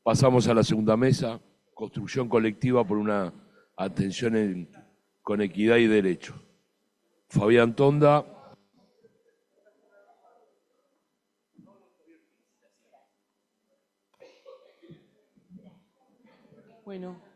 Pasamos a la segunda mesa, construcción colectiva por una atención con equidad y derecho. Fabián Tonda. Bueno.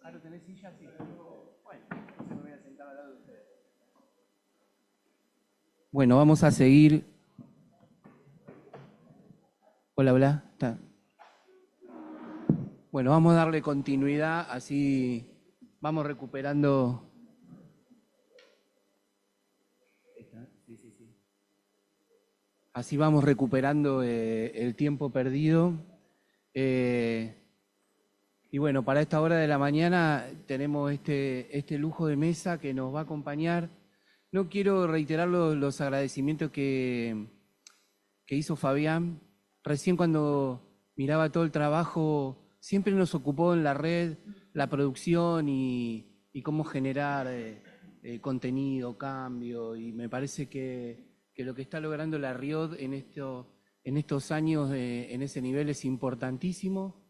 Claro, ¿tenés silla? Sí. Bueno, me voy a sentar al lado de ustedes. Bueno, vamos a seguir. Hola, hola. ¿Está? Bueno, vamos a darle continuidad, así vamos recuperando. Sí, sí, sí. Así vamos recuperando el tiempo perdido. Y bueno, para esta hora de la mañana tenemos este lujo de mesa que nos va a acompañar. No quiero reiterar los agradecimientos que hizo Fabián. Recién cuando miraba todo el trabajo, siempre nos ocupó en la red la producción y cómo generar contenido, cambio. Y me parece que lo que está logrando la RIOD en estos años en ese nivel es importantísimo.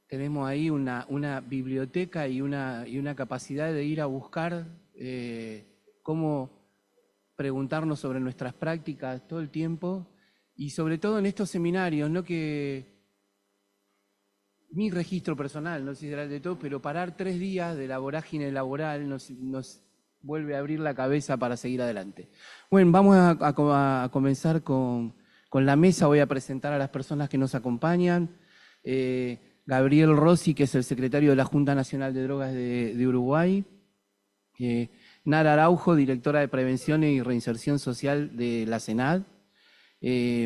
Tenemos ahí una biblioteca y una capacidad de ir a buscar cómo preguntarnos sobre nuestras prácticas todo el tiempo y sobre todo en estos seminarios, ¿no? Que mi registro personal, no sé si será el de todo, pero parar 3 días de la vorágine laboral nos vuelve a abrir la cabeza para seguir adelante. Bueno, vamos a comenzar con la mesa. Voy a presentar a las personas que nos acompañan. Gabriel Rossi, que es el secretario de la Junta Nacional de Drogas de Uruguay. Nara Araujo, directora de Prevención y Reinserción Social de la CENAD.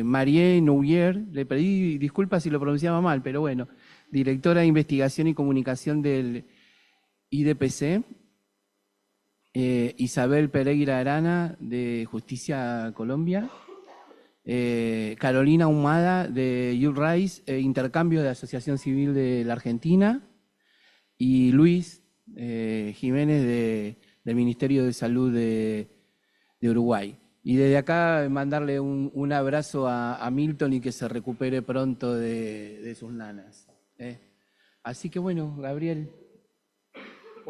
Marie Nouyer, le pedí disculpas si lo pronunciaba mal, pero bueno, directora de Investigación y Comunicación del IDPC. Isabel Pereira Arana, de Justicia Colombia. Carolina Humada, de Youth Rise, Intercambio de Asociación Civil de la Argentina. Y Luis Jiménez, del Ministerio de Salud de Uruguay. Y desde acá mandarle un abrazo a Milton y que se recupere pronto de sus nanas. Así que bueno, Gabriel,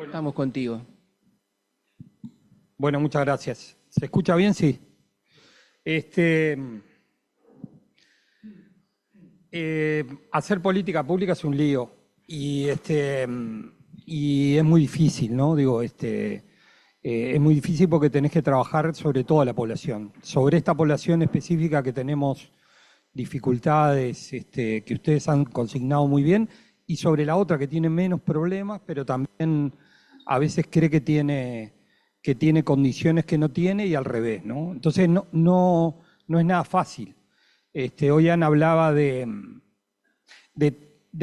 estamos contigo. Bueno, muchas gracias. ¿Se escucha bien? Sí. Hacer política pública es un lío y es muy difícil, ¿no? Digo, es muy difícil porque tenés que trabajar sobre toda la población. Sobre esta población específica que tenemos dificultades que ustedes han consignado muy bien, y sobre la otra que tiene menos problemas, pero también a veces cree que tiene condiciones que no tiene y al revés, ¿no? Entonces no es nada fácil. Hoy Ana hablaba de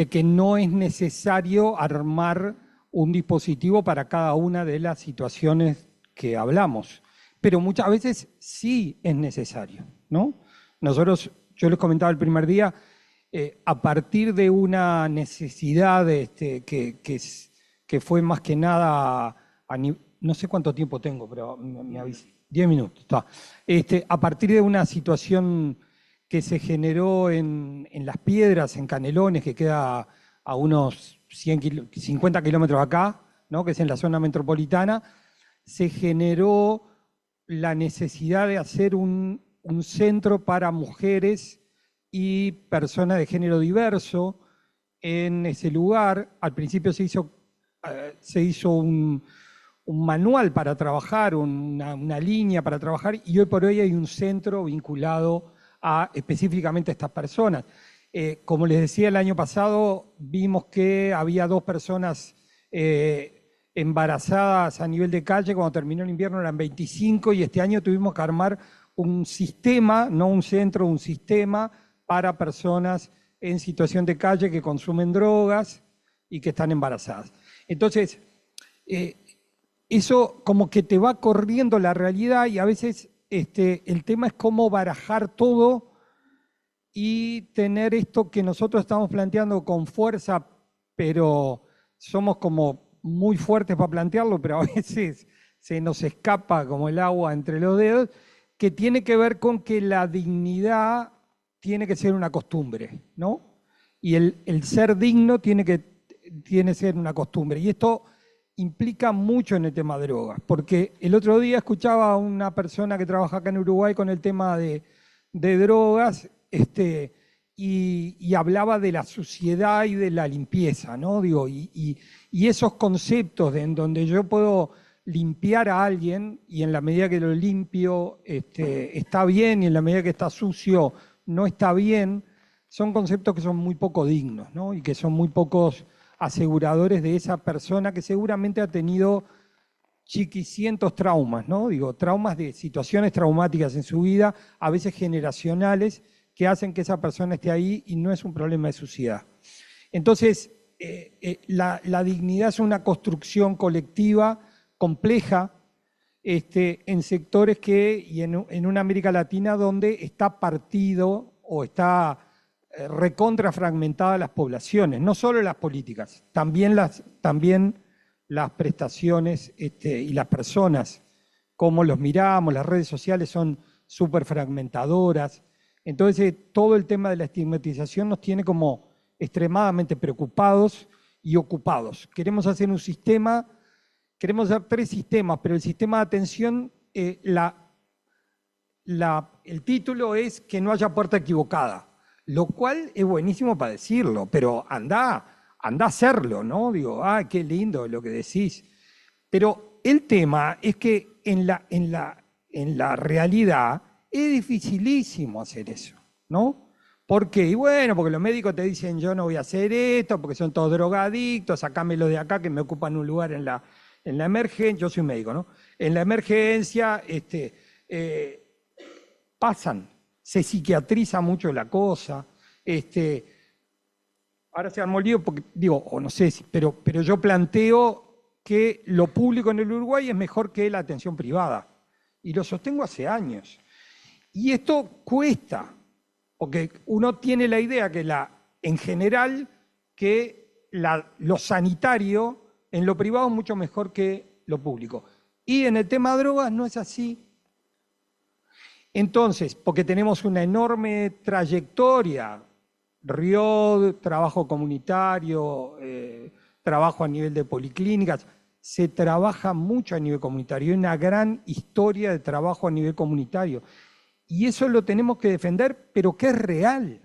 que no es necesario armar un dispositivo para cada una de las situaciones que hablamos, pero muchas veces sí es necesario, ¿no? Nosotros, yo les comentaba el primer día, a partir de una necesidad que fue más que nada, no sé cuánto tiempo tengo, pero me avisé, 10 minutos, está. A partir de una situación que se generó en Las Piedras, en Canelones, que queda a unos 50 kilómetros acá, ¿no? Que es en la zona metropolitana, se generó la necesidad de hacer un centro para mujeres y personas de género diverso en ese lugar. Al principio se hizo un manual para trabajar, una línea para trabajar, y hoy por hoy hay un centro vinculado específicamente a estas personas. Como les decía, el año pasado vimos que había 2 personas embarazadas a nivel de calle, cuando terminó el invierno eran 25 y este año tuvimos que armar un sistema, no un centro, un sistema para personas en situación de calle que consumen drogas y que están embarazadas. Entonces, eso como que te va corriendo la realidad y a veces el tema es cómo barajar todo y tener esto que nosotros estamos planteando con fuerza, pero somos como muy fuertes para plantearlo, pero a veces se nos escapa como el agua entre los dedos, que tiene que ver con que la dignidad tiene que ser una costumbre, ¿no? Y el ser digno tiene que ser una costumbre. Y esto implica mucho en el tema de drogas, porque el otro día escuchaba a una persona que trabaja acá en Uruguay con el tema de drogas, y hablaba de la suciedad y de la limpieza, ¿no? Digo, y esos conceptos en donde yo puedo limpiar a alguien y en la medida que lo limpio está bien y en la medida que está sucio no está bien, son conceptos que son muy poco dignos, ¿no? Y que son muy pocos aseguradores de esa persona que seguramente ha tenido chiquicientos traumas, ¿no? Digo, traumas de situaciones traumáticas en su vida, a veces generacionales, que hacen que esa persona esté ahí y no es un problema de suciedad. Entonces, la dignidad es una construcción colectiva compleja en sectores y en una América Latina donde está partido o está recontra fragmentada las poblaciones, no solo las políticas, también las prestaciones y las personas, cómo los miramos, las redes sociales son súper fragmentadoras. Entonces, todo el tema de la estigmatización nos tiene como extremadamente preocupados y ocupados. Queremos hacer un sistema, queremos hacer 3 sistemas, pero el sistema de atención, el título es que no haya puerta equivocada, lo cual es buenísimo para decirlo, pero anda a hacerlo, ¿no? Digo, qué lindo lo que decís. Pero el tema es que en la realidad es dificilísimo hacer eso, ¿no? ¿Por qué? Y bueno, porque los médicos te dicen yo no voy a hacer esto, porque son todos drogadictos, sacámelo de acá que me ocupan un lugar en la emergencia, yo soy médico, ¿no? En la emergencia pasan, se psiquiatriza mucho la cosa, ahora se armó el lío porque, digo, o no sé, pero yo planteo que lo público en el Uruguay es mejor que la atención privada, y lo sostengo hace años. Y esto cuesta, porque uno tiene la idea que en general que lo sanitario en lo privado es mucho mejor que lo público. Y en el tema de drogas no es así. Entonces, porque tenemos una enorme trayectoria, RIOD, trabajo comunitario, trabajo a nivel de policlínicas, se trabaja mucho a nivel comunitario, hay una gran historia de trabajo a nivel comunitario. Y eso lo tenemos que defender, pero que es real,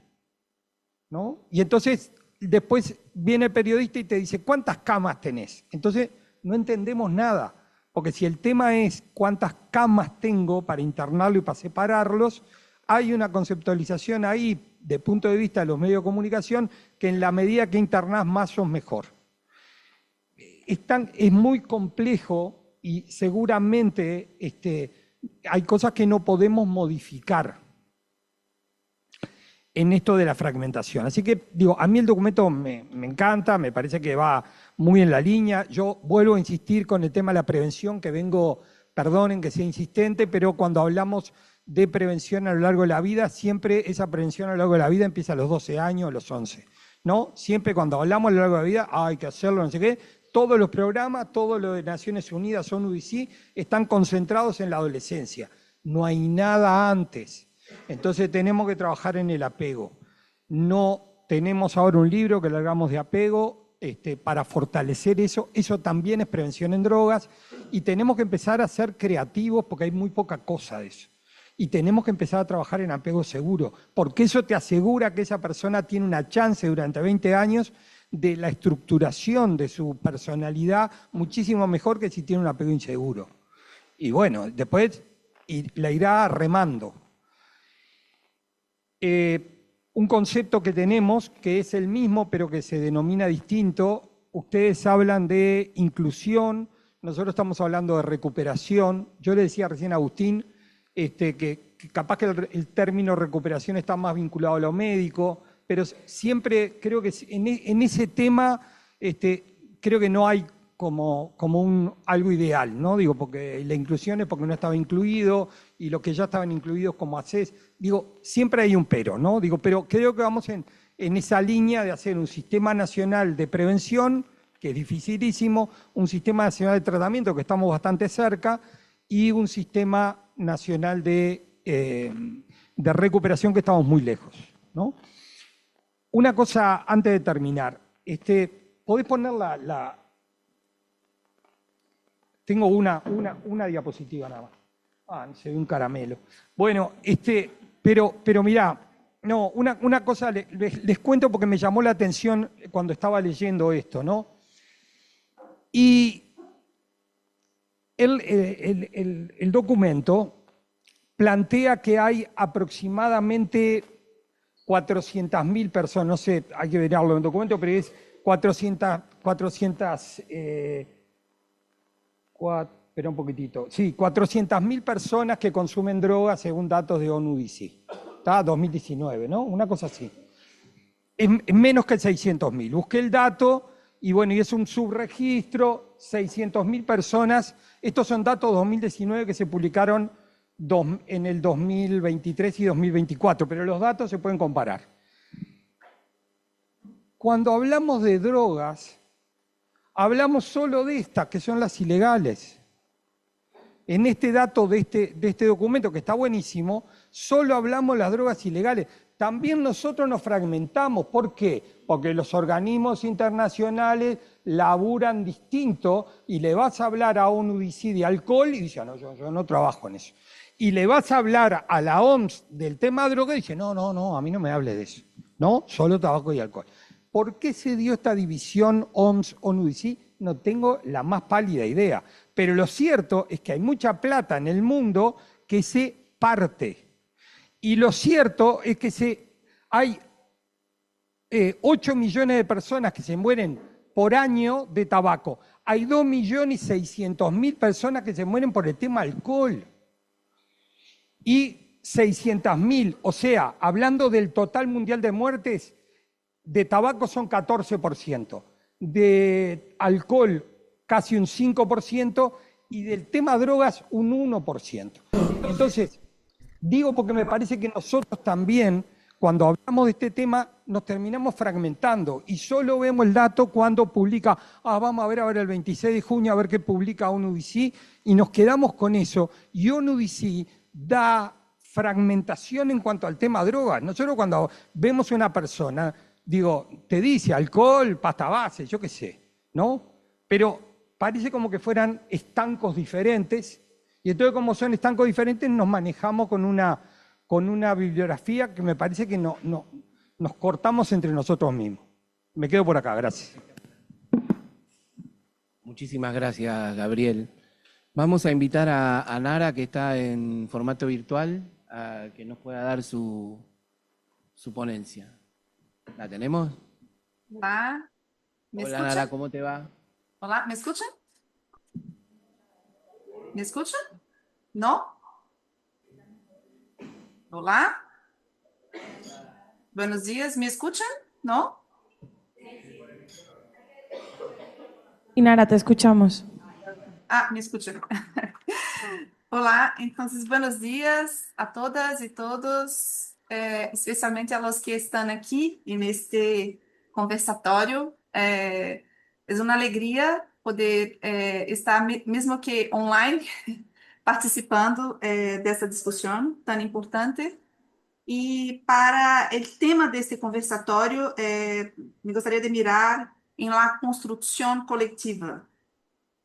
¿no? Y entonces después viene el periodista y te dice, ¿cuántas camas tenés? Entonces no entendemos nada, porque si el tema es cuántas camas tengo para internarlo y para separarlos, hay una conceptualización ahí, de punto de vista de los medios de comunicación, que en la medida que internás más sos mejor. Es muy complejo y seguramente hay cosas que no podemos modificar en esto de la fragmentación. Así que, digo, a mí el documento me encanta, me parece que va muy en la línea. Yo vuelvo a insistir con el tema de la prevención, que perdonen que sea insistente, pero cuando hablamos de prevención a lo largo de la vida, siempre esa prevención a lo largo de la vida empieza a los 12 años, a los 11, ¿no? Siempre cuando hablamos a lo largo de la vida, hay que hacerlo, no sé qué. Todos los programas, todo lo de Naciones Unidas, ONU y sí, están concentrados en la adolescencia. No hay nada antes. Entonces tenemos que trabajar en el apego. No tenemos ahora un libro que largamos de apego para fortalecer eso. Eso también es prevención en drogas. Y tenemos que empezar a ser creativos porque hay muy poca cosa de eso. Y tenemos que empezar a trabajar en apego seguro, porque eso te asegura que esa persona tiene una chance durante 20 años de la estructuración de su personalidad muchísimo mejor que si tiene un apego inseguro. Y bueno, después la irá remando. un concepto que tenemos que es el mismo, pero que se denomina distinto. Ustedes hablan de inclusión, nosotros estamos hablando de recuperación. Yo le decía recién a Agustín que capaz que el término recuperación está más vinculado a lo médico, pero siempre creo que en ese tema creo que no hay como algo ideal, ¿no? Digo, porque la inclusión es porque no estaba incluido y los que ya estaban incluidos como haces, digo, siempre hay un pero, ¿no? Digo, pero creo que vamos en esa línea de hacer un sistema nacional de prevención, que es dificilísimo, un sistema nacional de tratamiento, que estamos bastante cerca, y un sistema nacional de recuperación, que estamos muy lejos, ¿no? Una cosa antes de terminar, ¿podés poner Tengo una diapositiva nada más. Se ve un caramelo. Bueno, pero mirá, no, una cosa les cuento porque me llamó la atención cuando estaba leyendo esto, ¿no? Y el documento plantea que hay aproximadamente 400.000 personas, no sé, hay que verlo en el documento, pero es 400.000 personas que consumen drogas según datos de ONU-DC. Está 2019, ¿no? Una cosa así. Es menos que 600.000. Busqué el dato y bueno, y es un subregistro, 600.000 personas. Estos son datos 2019 que se publicaron en el 2023 y 2024, pero los datos se pueden comparar. Cuando hablamos de drogas, hablamos solo de estas, que son las ilegales. En este dato de este documento, que está buenísimo, solo hablamos de las drogas ilegales. También nosotros nos fragmentamos. ¿Por qué? Porque los organismos internacionales laburan distinto y le vas a hablar a ONU-DC de alcohol y dice, no, yo no trabajo en eso. Y le vas a hablar a la OMS del tema de droga y dice, no, a mí no me hable de eso. No, solo tabaco y alcohol. ¿Por qué se dio esta división OMS-ONU-DC? No tengo la más pálida idea. Pero lo cierto es que hay mucha plata en el mundo que se parte. Y lo cierto es que hay 8 millones de personas que se mueren por año de tabaco. Hay 2.600.000 personas que se mueren por el tema alcohol. Y 600.000, o sea, hablando del total mundial de muertes, de tabaco son 14%, de alcohol casi un 5% y del tema drogas un 1%. Entonces, digo porque me parece que nosotros también, cuando hablamos de este tema, nos terminamos fragmentando y solo vemos el dato cuando publica, vamos a ver el 26 de junio, a ver qué publica ONU-DC, y nos quedamos con eso. Y ONU-DC da fragmentación en cuanto al tema drogas. Nosotros cuando vemos a una persona, digo, te dice alcohol, pasta base, yo qué sé, ¿no? Pero parece como que fueran estancos diferentes, y entonces como son estancos diferentes nos manejamos con una bibliografía que me parece que nos cortamos entre nosotros mismos. Me quedo por acá, gracias. Muchísimas gracias, Gabriel. Vamos a invitar a Nara, que está en formato virtual, a que nos pueda dar su ponencia. ¿La tenemos? Hola, ¿me Hola, escuchan? Nara, ¿cómo te va? Hola, ¿me escuchan? ¿Me escuchan? ¿No? Hola. Buenos días, ¿me escuchan? ¿No? Inara, te escuchamos. Me escuchan. Hola, entonces buenos días a todas y todos, especialmente a los que están aquí en este conversatorio. Es una alegría poder estar, mesmo que online, participando dessa discussão tão importante. E para o tema desse conversatório, me gostaria de mirar em la construção coletiva,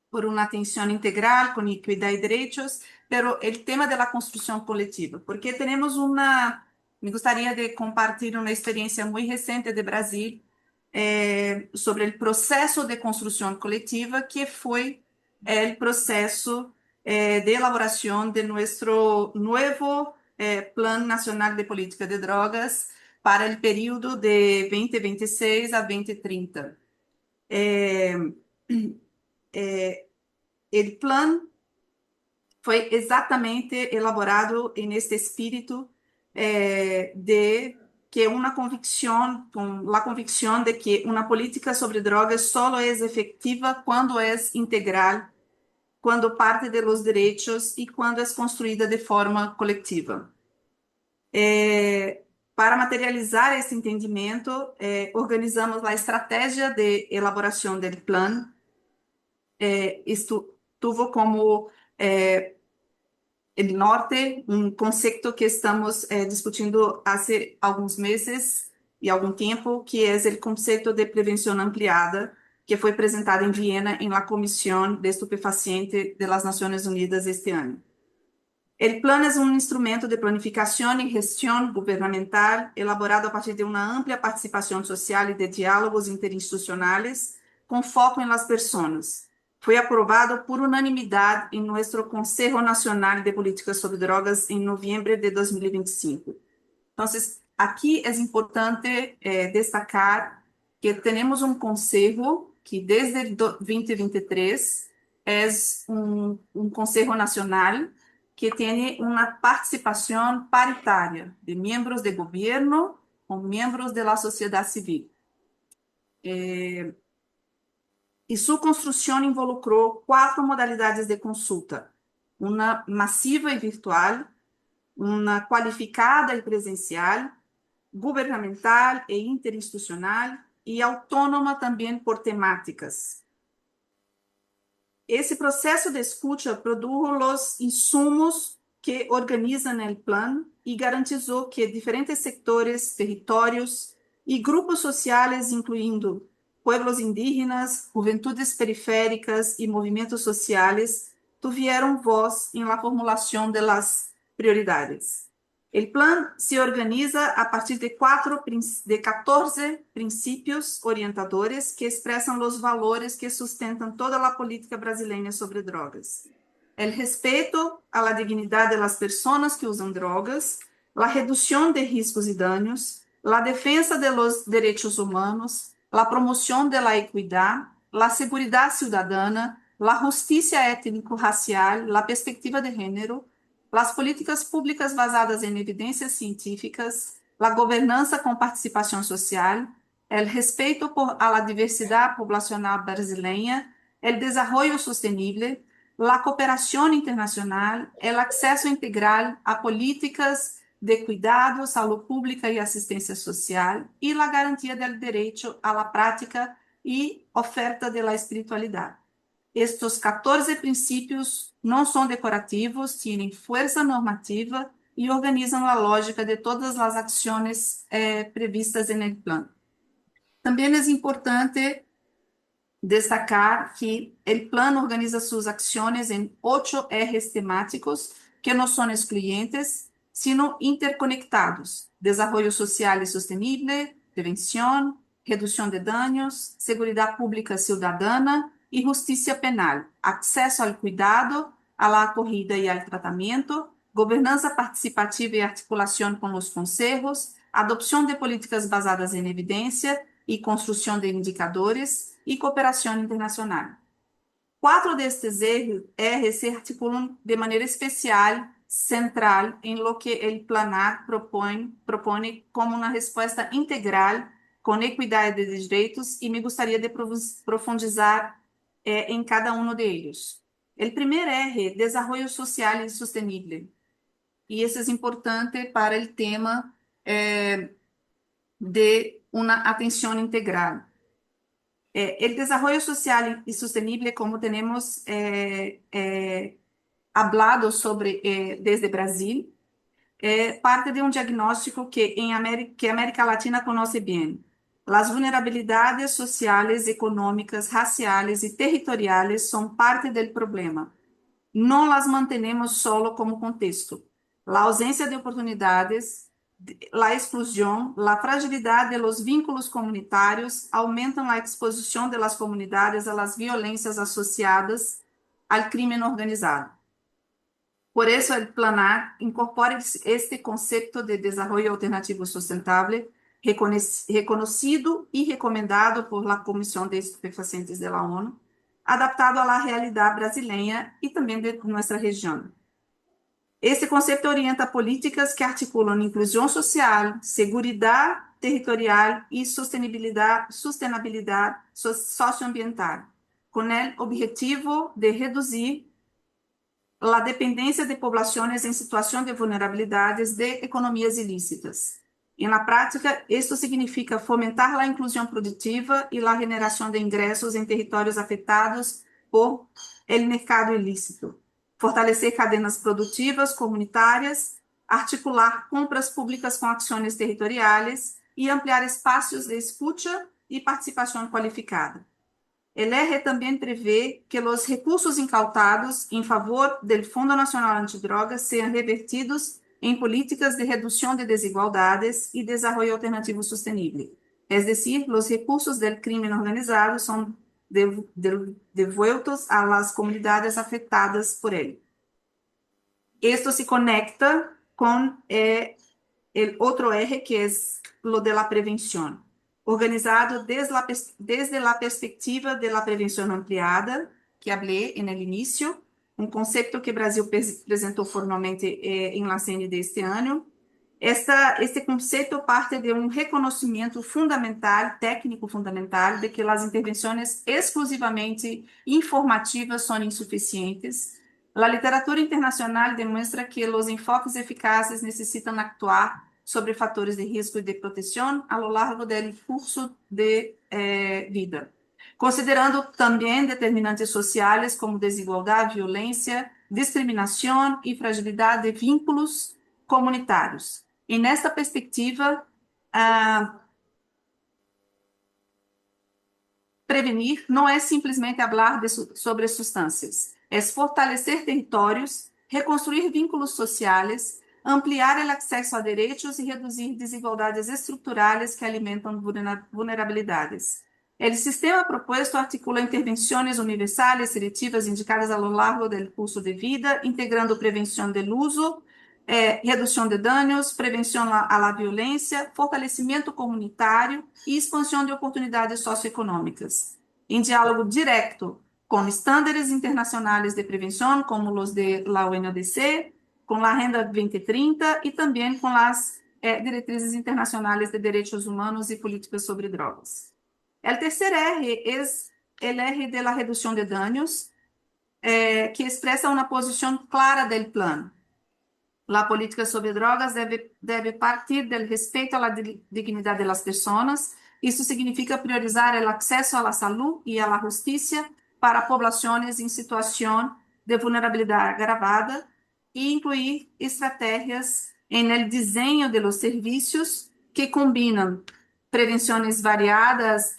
por uma atenção integral, com equidade e direitos, pero o tema da construção coletiva, porque temos me gostaria de compartilhar uma experiência muito recente de Brasil sobre o processo de construção coletiva, que foi o processo de elaboração de nosso novo Plano Nacional de Política de Drogas para o período de 2026 a 2030. O plano foi exatamente elaborado neste espírito de que uma convicção, com a convicção de que uma política sobre drogas só é efetiva quando é integral, quando parte de los direitos e quando é construída de forma coletiva. Para materializar esse entendimento, organizamos a estratégia de elaboração do plano. Isto tuvo como el norte, um conceito que estamos discutindo há alguns meses e algum tempo, que é o conceito de prevenção ampliada, que foi apresentado em Viena em la Comissão de Estupefaciente de las Nações Unidas este ano. O plano é um instrumento de planificação e gestão governamental elaborado a partir de uma ampla participação social e de diálogos interinstitucionais com foco em las pessoas. Foi aprovado por unanimidade em nosso Conselho Nacional de Políticas sobre Drogas em novembro de 2025. Então, aqui é importante destacar que temos um conselho que desde 2023 é um conselho nacional que tem uma participação paritária de membros do governo com membros da sociedade civil. E sua construção involucrou 4 modalidades de consulta: uma massiva e virtual, uma qualificada e presencial, governamental e interinstitucional, e autônoma também por temáticas. Esse processo de escuta produziu os insumos que organizam o plano e garantizou que diferentes sectores, territórios e grupos sociais, incluindo pueblos indígenas, juventudes periféricas e movimentos sociais, tiveram voz na formulação das prioridades. O plano se organiza a partir de 14 princípios orientadores que expressam os valores que sustentam toda a política brasileira sobre drogas. O respeito à dignidade das pessoas que usam drogas, a redução de riscos e danos, a defesa dos direitos humanos, a promoção da equidade, a segurança cidadana, a justiça étnico-racial, a perspectiva de gênero, as políticas públicas basadas em evidências científicas, a governança com participação social, o respeito à diversidade populacional brasileira, o desenvolvimento sustentável, a cooperação internacional, o acesso integral a políticas de cuidado, saúde pública e assistência social, e a garantia do direito à prática e oferta da espiritualidade. Estes 14 princípios não são decorativos, têm força normativa e organizam a lógica de todas as ações previstas no plano. Também é importante destacar que o plano organiza suas ações em 8 ejes temáticos que não são excluyentes, sino interconectados: desenvolvimento social e sustentável, prevenção, redução de danos, segurança pública cidadana e justiça penal, acesso ao cuidado, à acolhida e ao tratamento, governança participativa e articulação com os conselhos, adopção de políticas basadas em evidência e construção de indicadores e cooperação internacional. 4 destes ejes se articulam de maneira especial, central, em lo que o planar propõe como uma resposta integral, com equidade de direitos, e me gostaria de profundizar em cada um deles. O primeiro é desenvolvimento social e sustentável. E isso é importante para o tema de uma atenção integral. O desenvolvimento social e sustentável, como temos hablado sobre desde Brasil, é parte de um diagnóstico que a América Latina conhece bem. As vulnerabilidades sociais, econômicas, raciais e territoriais são parte do problema. Não as mantemos solo como contexto. A ausência de oportunidades, a exclusão, a fragilidade dos vínculos comunitários aumentam a exposição das comunidades às violências associadas ao crime organizado. Por eso el PLANAC incorpora este concepto de desarrollo alternativo sustentable, reconocido y recomendado por la Comisión de Estupefacientes de la ONU, adaptado a la realidad brasileña y también de nuestra región. Este concepto orienta políticas que articulan inclusión social, seguridad territorial y sostenibilidad socioambiental, con el objetivo de reducir la dependencia de poblaciones en situación de vulnerabilidades de economías ilícitas. En la práctica, esto significa fomentar la inclusión productiva y la generación de ingresos en territorios afectados por el mercado ilícito, fortalecer cadenas productivas comunitarias, articular compras públicas con acciones territoriales y ampliar espacios de escucha y participación cualificada. El eje también prevé que los recursos incautados en favor del Fondo Nacional Antidrogas sean revertidos en políticas de reducción de desigualdades y desarrollo alternativo sostenible. Es decir, los recursos del crimen organizado son devueltos a las comunidades afectadas por él. Esto se conecta con el otro eje, que es lo de la prevención, organizado desde la perspectiva de la prevención ampliada, que hablé en el inicio, un concepto que Brasil presentó formalmente en la CND de este año. Este concepto parte de un reconocimiento fundamental, técnico fundamental, de que las intervenciones exclusivamente informativas son insuficientes. La literatura internacional demuestra que los enfoques eficaces necesitan actuar sobre fatores de risco y de protección a lo largo del curso de vida, considerando también determinantes sociales como desigualdad, violencia, discriminación y fragilidad de vínculos comunitarios. En esta perspectiva, prevenir no es simplesmente hablar sobre sustancias, es fortalecer territorios, reconstruir vínculos sociales, ampliar el acceso a derechos y reducir desigualdades estructurales que alimentan vulnerabilidades. El sistema propuesto articula intervenciones universales selectivas indicadas a lo largo del curso de vida, integrando prevención del uso, redução de danos, prevenção à la violência, fortalecimento comunitário e expansão de oportunidades socioeconômicas, em diálogo direto com estándares internacionais de prevenção, como os de la ONUDC, com a Agenda 2030 e também com as diretrizes internacionais de direitos humanos e políticas sobre drogas. O terceiro R é o R de la redução de danos, que expressa uma posição clara do plano. La política sobre drogas deve partir del respeito à dignidade das pessoas. Isso significa priorizar o acesso à saúde e à justiça para populações em situação de vulnerabilidade agravada e incluir estratégias no desenho de los serviços que combinam prevenções variadas,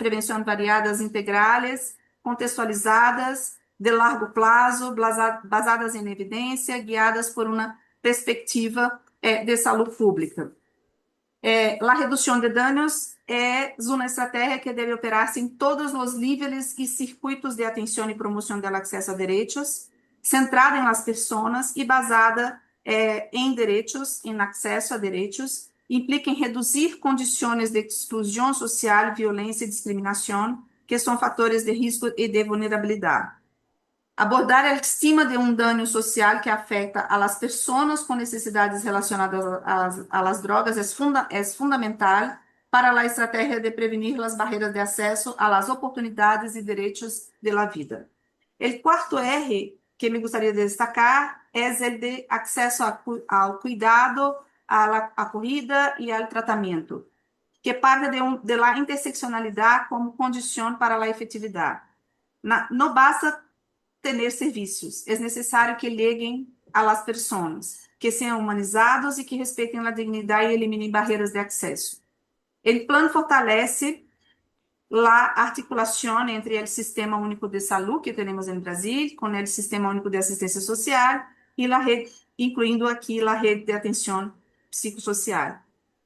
integrales, contextualizadas, de largo prazo, basadas em evidência, guiadas por uma perspectiva de saúde pública. A redução de danos é uma estratégia que deve operar-se em todos os níveis e circuitos de atenção e promoção do acesso a direitos, centrada em las pessoas e basada em direitos, em acesso a direitos, implica em reduzir condições de exclusão social, violência e discriminação, que são fatores de risco e de vulnerabilidade. Abordar a estima de um dano social que afeta a las pessoas com necessidades relacionadas a las drogas é fundamental para a estratégia de prevenir as barreiras de acesso a las oportunidades e direitos de la vida. O quarto R que me gostaria de destacar é o de acesso ao cuidado, à acolhida e ao tratamento, que parte de la interseccionalidade como condição para a efetividade. Não basta ter serviços, é necessário que lleguem a las pessoas, que sejam humanizados e que respeitem a dignidade e eliminem barreiras de acesso. O plano fortalece a articulação entre o Sistema Único de Saúde que temos em Brasil, com o Sistema Único de Assistência Social e a rede, incluindo aqui a rede de atenção psicossocial.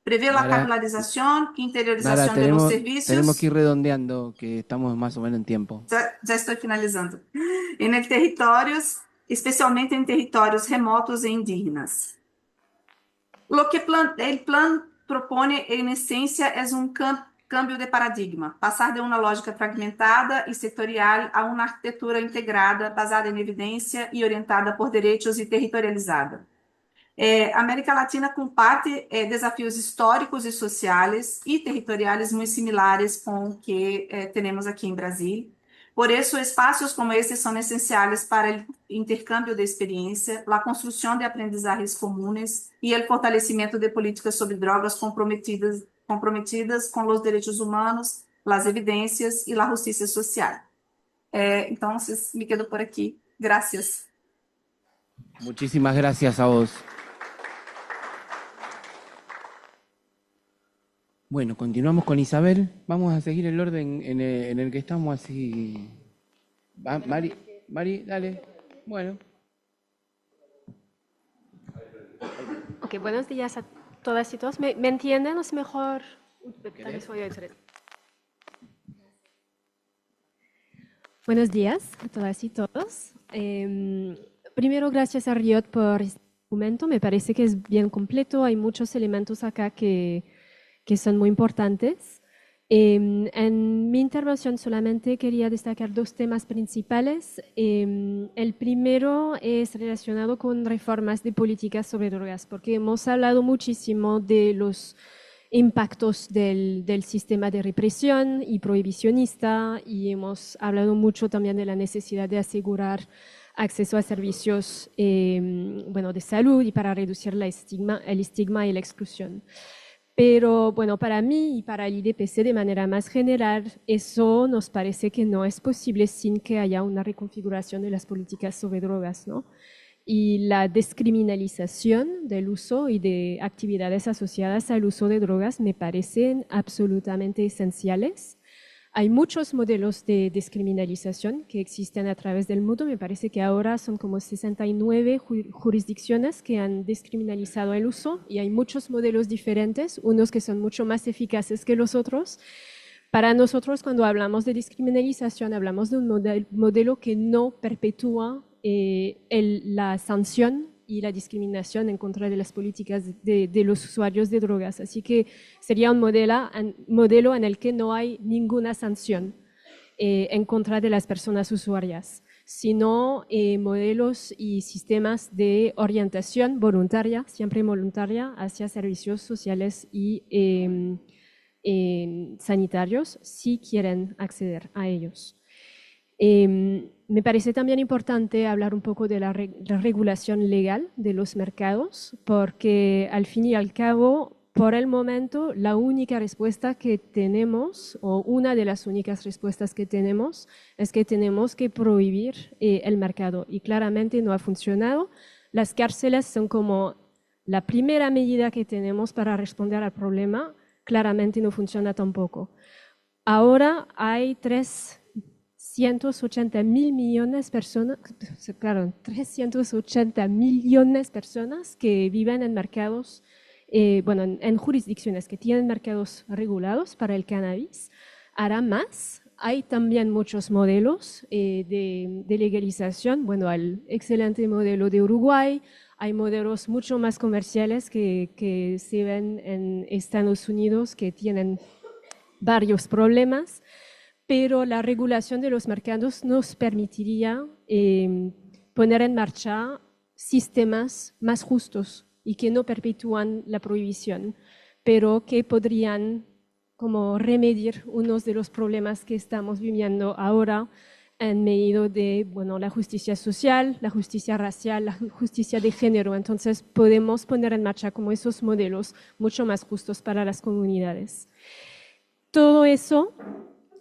Prevé a capilarização e interiorização de los serviços. Tenemos que ir redondeando, que estamos más o menos en tiempo. Já estou finalizando. Em territórios, especialmente en territorios remotos e indígenas. Lo que el plan propone, en esencia, es un cambio de paradigma, pasar de una lógica fragmentada y sectorial a una arquitectura integrada, basada en evidencia y orientada por derechos y territorializada. América Latina comparte desafios históricos e sociais e territoriais muito similares com o que temos aqui em Brasília. Por isso, espaços como esses são essenciais para o intercâmbio de experiência, a construção de aprendizajes comuns e o fortalecimento de políticas sobre drogas comprometidas com os direitos humanos, as evidências e a justiça social. Então, me quedo por aqui. Gracias. Muchísimas gracias a vos. Bueno, continuamos con Isabel. Vamos a seguir el orden en el que estamos así. Va, Mari, dale. Bueno. Ok, buenos días a todas y todos. ¿Me entienden? ¿Es mejor? Tal vez voy a hacer. Buenos días a todas y todos. Primero, gracias a Riot por este documento. Me parece que es bien completo. Hay muchos elementos acá que son muy importantes. En mi intervención solamente quería destacar dos temas principales. El primero es relacionado con reformas de políticas sobre drogas, porque hemos hablado muchísimo de los impactos del sistema de represión y prohibicionista, y hemos hablado mucho también de la necesidad de asegurar acceso a servicios de salud y para reducir el estigma y la exclusión. Pero bueno, para mí y para el IDPC de manera más general, eso nos parece que no es posible sin que haya una reconfiguración de las políticas sobre drogas, ¿no? Y la descriminalización del uso y de actividades asociadas al uso de drogas me parecen absolutamente esenciales. Hay muchos modelos de descriminalización que existen a través del mundo. Me parece que ahora son como 69 jurisdicciones que han descriminalizado el uso y hay muchos modelos diferentes, unos que son mucho más eficaces que los otros. Para nosotros, cuando hablamos de descriminalización, hablamos de un modelo que no perpetúa la sanción y la discriminación en contra de las políticas de los usuarios de drogas. Así que sería un modelo en el que no hay ninguna sanción en contra de las personas usuarias, sino modelos y sistemas de orientación voluntaria, siempre voluntaria, hacia servicios sociales y sanitarios, si quieren acceder a ellos. Me parece también importante hablar un poco de la regulación legal de los mercados, porque al fin y al cabo, por el momento, la única respuesta que tenemos, o una de las únicas respuestas que tenemos, es que tenemos que prohibir el mercado. Y claramente no ha funcionado. Las cárceles son como la primera medida que tenemos para responder al problema. Claramente no funciona tampoco. Ahora hay 380 mil millones de personas, claro, 380 millones de personas que viven en mercados, en jurisdicciones que tienen mercados regulados para el cannabis. Hará más. Hay también muchos modelos de legalización. Bueno, el excelente modelo de Uruguay. Hay modelos mucho más comerciales que se ven en Estados Unidos que tienen varios problemas. Pero la regulación de los mercados nos permitiría poner en marcha sistemas más justos y que no perpetúan la prohibición, pero que podrían como remediar unos de los problemas que estamos viviendo ahora en medio de la justicia social, la justicia racial, la justicia de género. Entonces podemos poner en marcha como esos modelos mucho más justos para las comunidades. Todo eso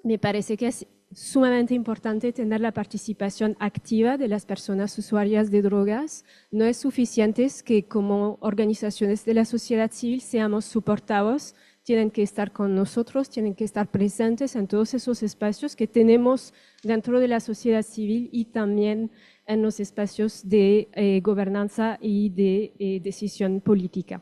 me parece que es sumamente importante tener la participación activa de las personas usuarias de drogas. No es suficiente que como organizaciones de la sociedad civil seamos su portavoz, tienen que estar con nosotros, tienen que estar presentes en todos esos espacios que tenemos dentro de la sociedad civil y también en los espacios de gobernanza y de decisión política.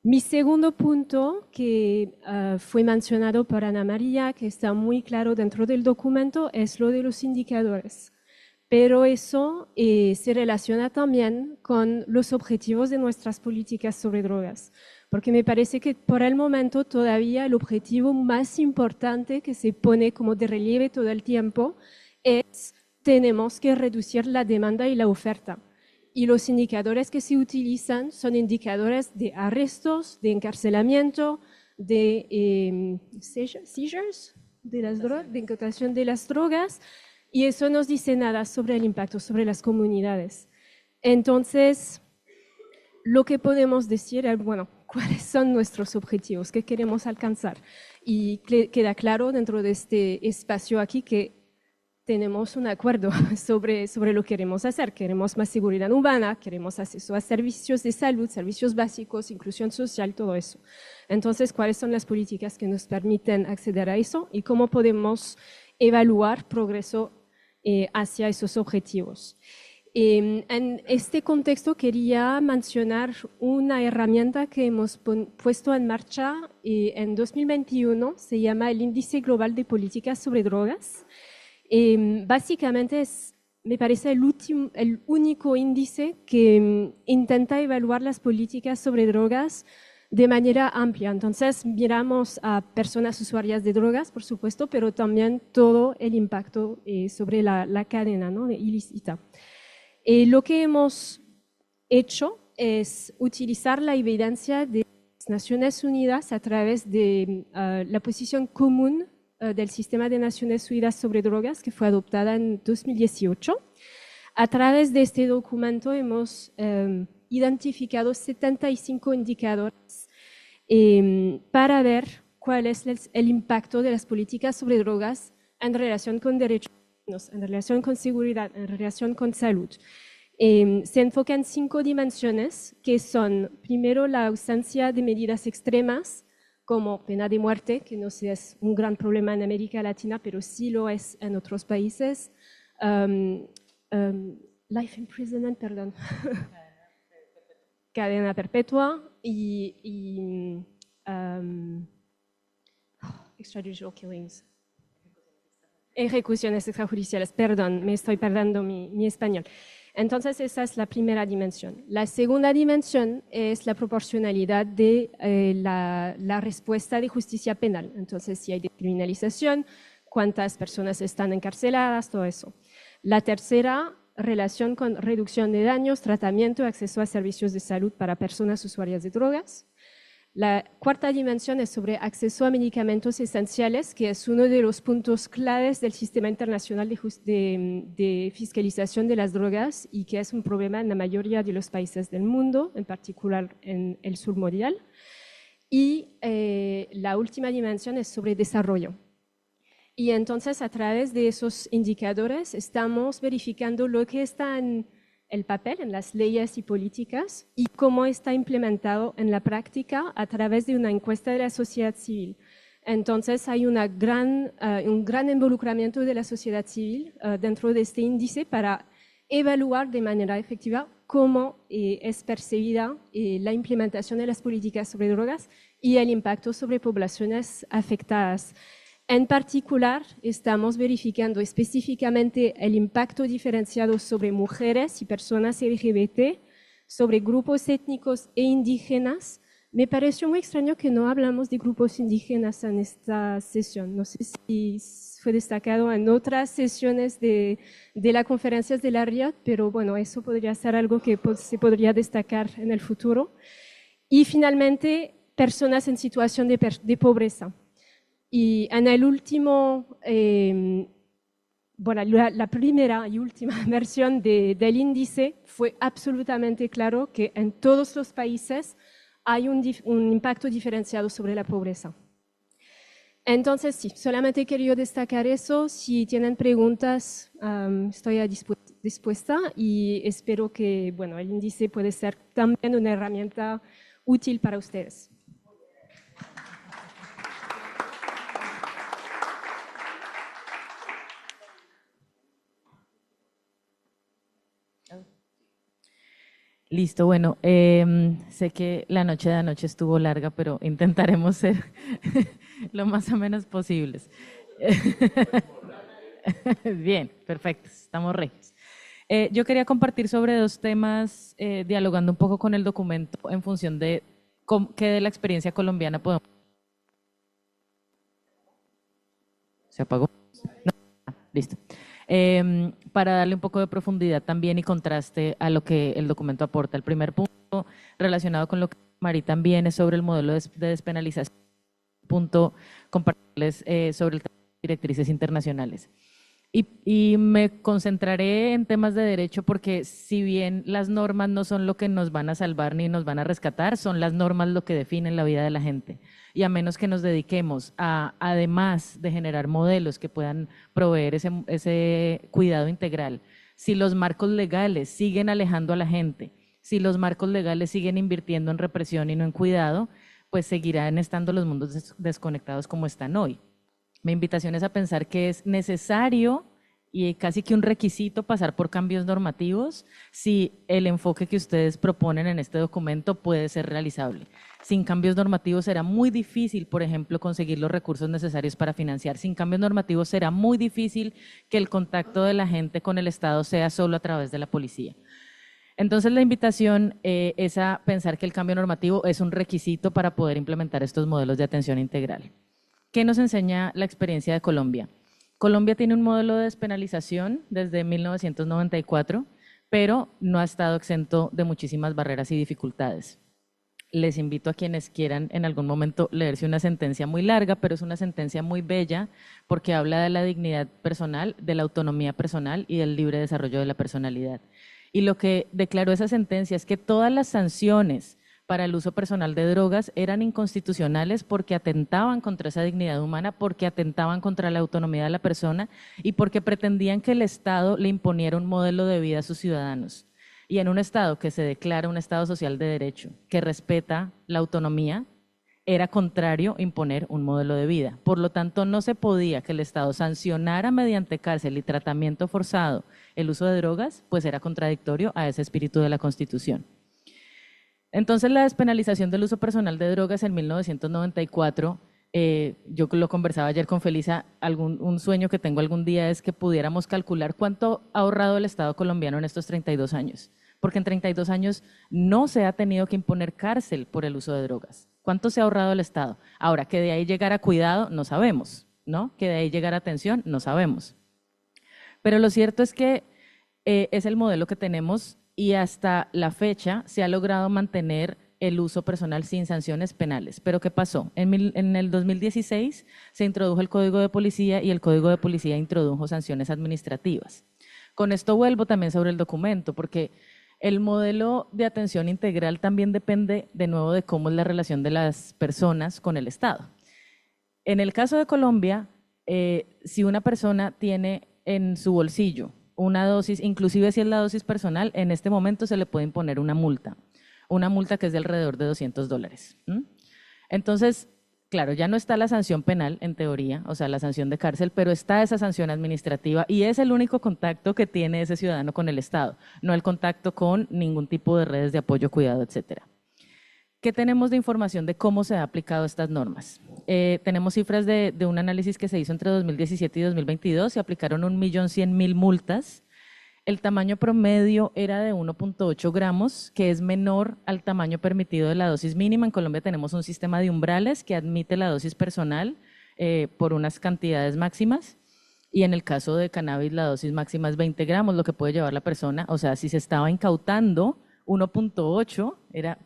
Mi segundo punto, que fue mencionado por Ana María, que está muy claro dentro del documento, es lo de los indicadores. pero eso se relaciona también con los objetivos de nuestras políticas sobre drogas, porque me parece que por el momento todavía el objetivo más importante que se pone como de relieve todo el tiempo es tenemos que reducir la demanda y la oferta. Y los indicadores que se utilizan son indicadores de arrestos, de encarcelamiento, de seizures, de incautación de las drogas, y eso no nos dice nada sobre el impacto sobre las comunidades. Entonces, lo que podemos decir es, bueno, cuáles son nuestros objetivos, qué queremos alcanzar. Y queda claro dentro de este espacio aquí que tenemos un acuerdo sobre lo que queremos hacer. Queremos más seguridad urbana, queremos acceso a servicios de salud, servicios básicos, inclusión social, todo eso. Entonces, ¿cuáles son las políticas que nos permiten acceder a eso y cómo podemos evaluar progreso hacia esos objetivos? En este contexto quería mencionar una herramienta que hemos puesto en marcha en 2021, se llama el Índice Global de Políticas sobre Drogas. Básicamente me parece el único índice que intenta evaluar las políticas sobre drogas de manera amplia. Entonces miramos a personas usuarias de drogas, por supuesto, pero también todo el impacto sobre la cadena, ¿no?, ilícita. Lo que hemos hecho es utilizar la evidencia de las Naciones Unidas a través de la posición común del Sistema de Naciones Unidas sobre Drogas, que fue adoptada en 2018. A través de este documento hemos identificado 75 indicadores para ver cuál es el impacto de las políticas sobre drogas en relación con derechos humanos, en relación con seguridad, en relación con salud. Se enfoca en 5 dimensiones, que son, primero, la ausencia de medidas extremas, como pena de muerte, que no sé, es un gran problema en América Latina, pero sí lo es en otros países. Life imprisonment, perdón. Cadena perpetua y extrajudicial killings. Ejecuciones extrajudiciales, perdón, me estoy perdiendo mi español. Entonces, esa es la primera dimensión. La segunda dimensión es la proporcionalidad de la respuesta de justicia penal. Entonces, si hay descriminalización, cuántas personas están encarceladas, todo eso. La tercera, relación con reducción de daños, tratamiento y acceso a servicios de salud para personas usuarias de drogas. La cuarta dimensión es sobre acceso a medicamentos esenciales, que es uno de los puntos claves del sistema internacional de fiscalización de las drogas y que es un problema en la mayoría de los países del mundo, en particular en el sur mundial. Y la última dimensión es sobre desarrollo. Y entonces, a través de esos indicadores, estamos verificando lo que está en el papel, en las leyes y políticas, y cómo está implementado en la práctica a través de una encuesta de la sociedad civil. Entonces, hay un gran involucramiento de la sociedad civil dentro de este índice para evaluar de manera efectiva cómo es percibida la implementación de las políticas sobre drogas y el impacto sobre poblaciones afectadas. En particular, estamos verificando específicamente el impacto diferenciado sobre mujeres y personas LGBT, sobre grupos étnicos e indígenas. Me pareció muy extraño que no hablamos de grupos indígenas en esta sesión. No sé si fue destacado en otras sesiones de las conferencias de la RIAD, pero bueno, eso podría ser algo que se podría destacar en el futuro. Y finalmente, personas en situación de pobreza. Y en el último, bueno, la primera y última versión del índice fue absolutamente claro que en todos los países hay un impacto diferenciado sobre la pobreza. Entonces, sí, solamente quería destacar eso. Si tienen preguntas, estoy dispuesta y espero que, bueno, el índice puede ser también una herramienta útil para ustedes. Listo, bueno, sé que la noche de anoche estuvo larga, pero intentaremos ser lo más o menos posibles. Bien, perfecto, estamos regios. Yo quería compartir sobre dos temas, dialogando un poco con el documento en función de qué de la experiencia colombiana podemos... ¿Se apagó? No. Listo. Para darle un poco de profundidad también y contraste a lo que el documento aporta. El primer punto relacionado con lo que Mari también es sobre el modelo de despenalización. Punto compartirles sobre el tema de directrices internacionales. Y me concentraré en temas de derecho porque si bien las normas no son lo que nos van a salvar ni nos van a rescatar, son las normas lo que definen la vida de la gente. Y a menos que nos dediquemos a, además de generar modelos que puedan proveer ese cuidado integral, si los marcos legales siguen alejando a la gente, si los marcos legales siguen invirtiendo en represión y no en cuidado, pues seguirán estando los mundos desconectados como están hoy. Mi invitación es a pensar que es necesario y casi que un requisito pasar por cambios normativos si el enfoque que ustedes proponen en este documento puede ser realizable. Sin cambios normativos será muy difícil, por ejemplo, conseguir los recursos necesarios para financiar. Sin cambios normativos será muy difícil que el contacto de la gente con el Estado sea solo a través de la policía. Entonces la invitación es a pensar que el cambio normativo es un requisito para poder implementar estos modelos de atención integral. ¿Qué nos enseña la experiencia de Colombia? Colombia tiene un modelo de despenalización desde 1994, pero no ha estado exento de muchísimas barreras y dificultades. Les invito a quienes quieran en algún momento leerse una sentencia muy larga, pero es una sentencia muy bella porque habla de la dignidad personal, de la autonomía personal y del libre desarrollo de la personalidad. Y lo que declaró esa sentencia es que todas las sanciones para el uso personal de drogas eran inconstitucionales porque atentaban contra esa dignidad humana, porque atentaban contra la autonomía de la persona y porque pretendían que el Estado le imponiera un modelo de vida a sus ciudadanos. Y en un Estado que se declara un Estado social de derecho, que respeta la autonomía, era contrario imponer un modelo de vida. Por lo tanto, no se podía que el Estado sancionara mediante cárcel y tratamiento forzado el uso de drogas, pues era contradictorio a ese espíritu de la Constitución. Entonces, la despenalización del uso personal de drogas en 1994, yo lo conversaba ayer con Felisa, un sueño que tengo algún día es que pudiéramos calcular cuánto ha ahorrado el Estado colombiano en estos 32 años, porque en 32 años no se ha tenido que imponer cárcel por el uso de drogas. ¿Cuánto se ha ahorrado el Estado? Ahora, que de ahí llegar a cuidado, no sabemos, ¿no? Que de ahí llegar a atención, no sabemos. Pero lo cierto es que es el modelo que tenemos y hasta la fecha se ha logrado mantener el uso personal sin sanciones penales. ¿Pero qué pasó? En el 2016 se introdujo el Código de Policía y el Código de Policía introdujo sanciones administrativas. Con esto vuelvo también sobre el documento, porque el modelo de atención integral también depende de nuevo de cómo es la relación de las personas con el Estado. En el caso de Colombia, si una persona tiene en su bolsillo una dosis, inclusive si es la dosis personal, en este momento se le puede imponer una multa que es de alrededor de $200. Entonces, claro, ya no está la sanción penal en teoría, o sea, la sanción de cárcel, pero está esa sanción administrativa y es el único contacto que tiene ese ciudadano con el Estado, no el contacto con ningún tipo de redes de apoyo, cuidado, etcétera. ¿Qué tenemos de información de cómo se han aplicado estas normas? Tenemos cifras de un análisis que se hizo entre 2017 y 2022, se aplicaron 1.100.000 multas. El tamaño promedio era de 1.8 gramos, que es menor al tamaño permitido de la dosis mínima. En Colombia tenemos un sistema de umbrales que admite la dosis personal por unas cantidades máximas. Y en el caso de cannabis, la dosis máxima es 20 gramos, lo que puede llevar la persona. O sea, si se estaba incautando 1.8, era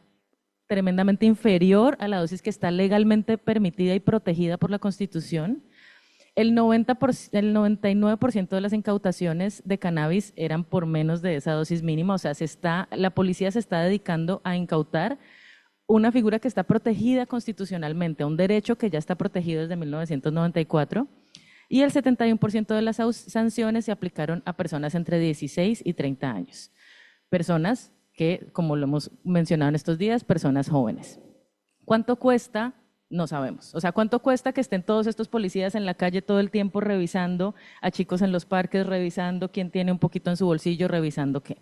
tremendamente inferior a la dosis que está legalmente permitida y protegida por la Constitución. El 99% de las incautaciones de cannabis eran por menos de esa dosis mínima, o sea, la policía se está dedicando a incautar una figura que está protegida constitucionalmente, un derecho que ya está protegido desde 1994, y el 71% de las sanciones se aplicaron a personas entre 16 y 30 años. Personas que, como lo hemos mencionado en estos días, personas jóvenes. ¿Cuánto cuesta? No sabemos. O sea, ¿cuánto cuesta que estén todos estos policías en la calle todo el tiempo revisando a chicos en los parques, revisando quién tiene un poquito en su bolsillo, revisando qué?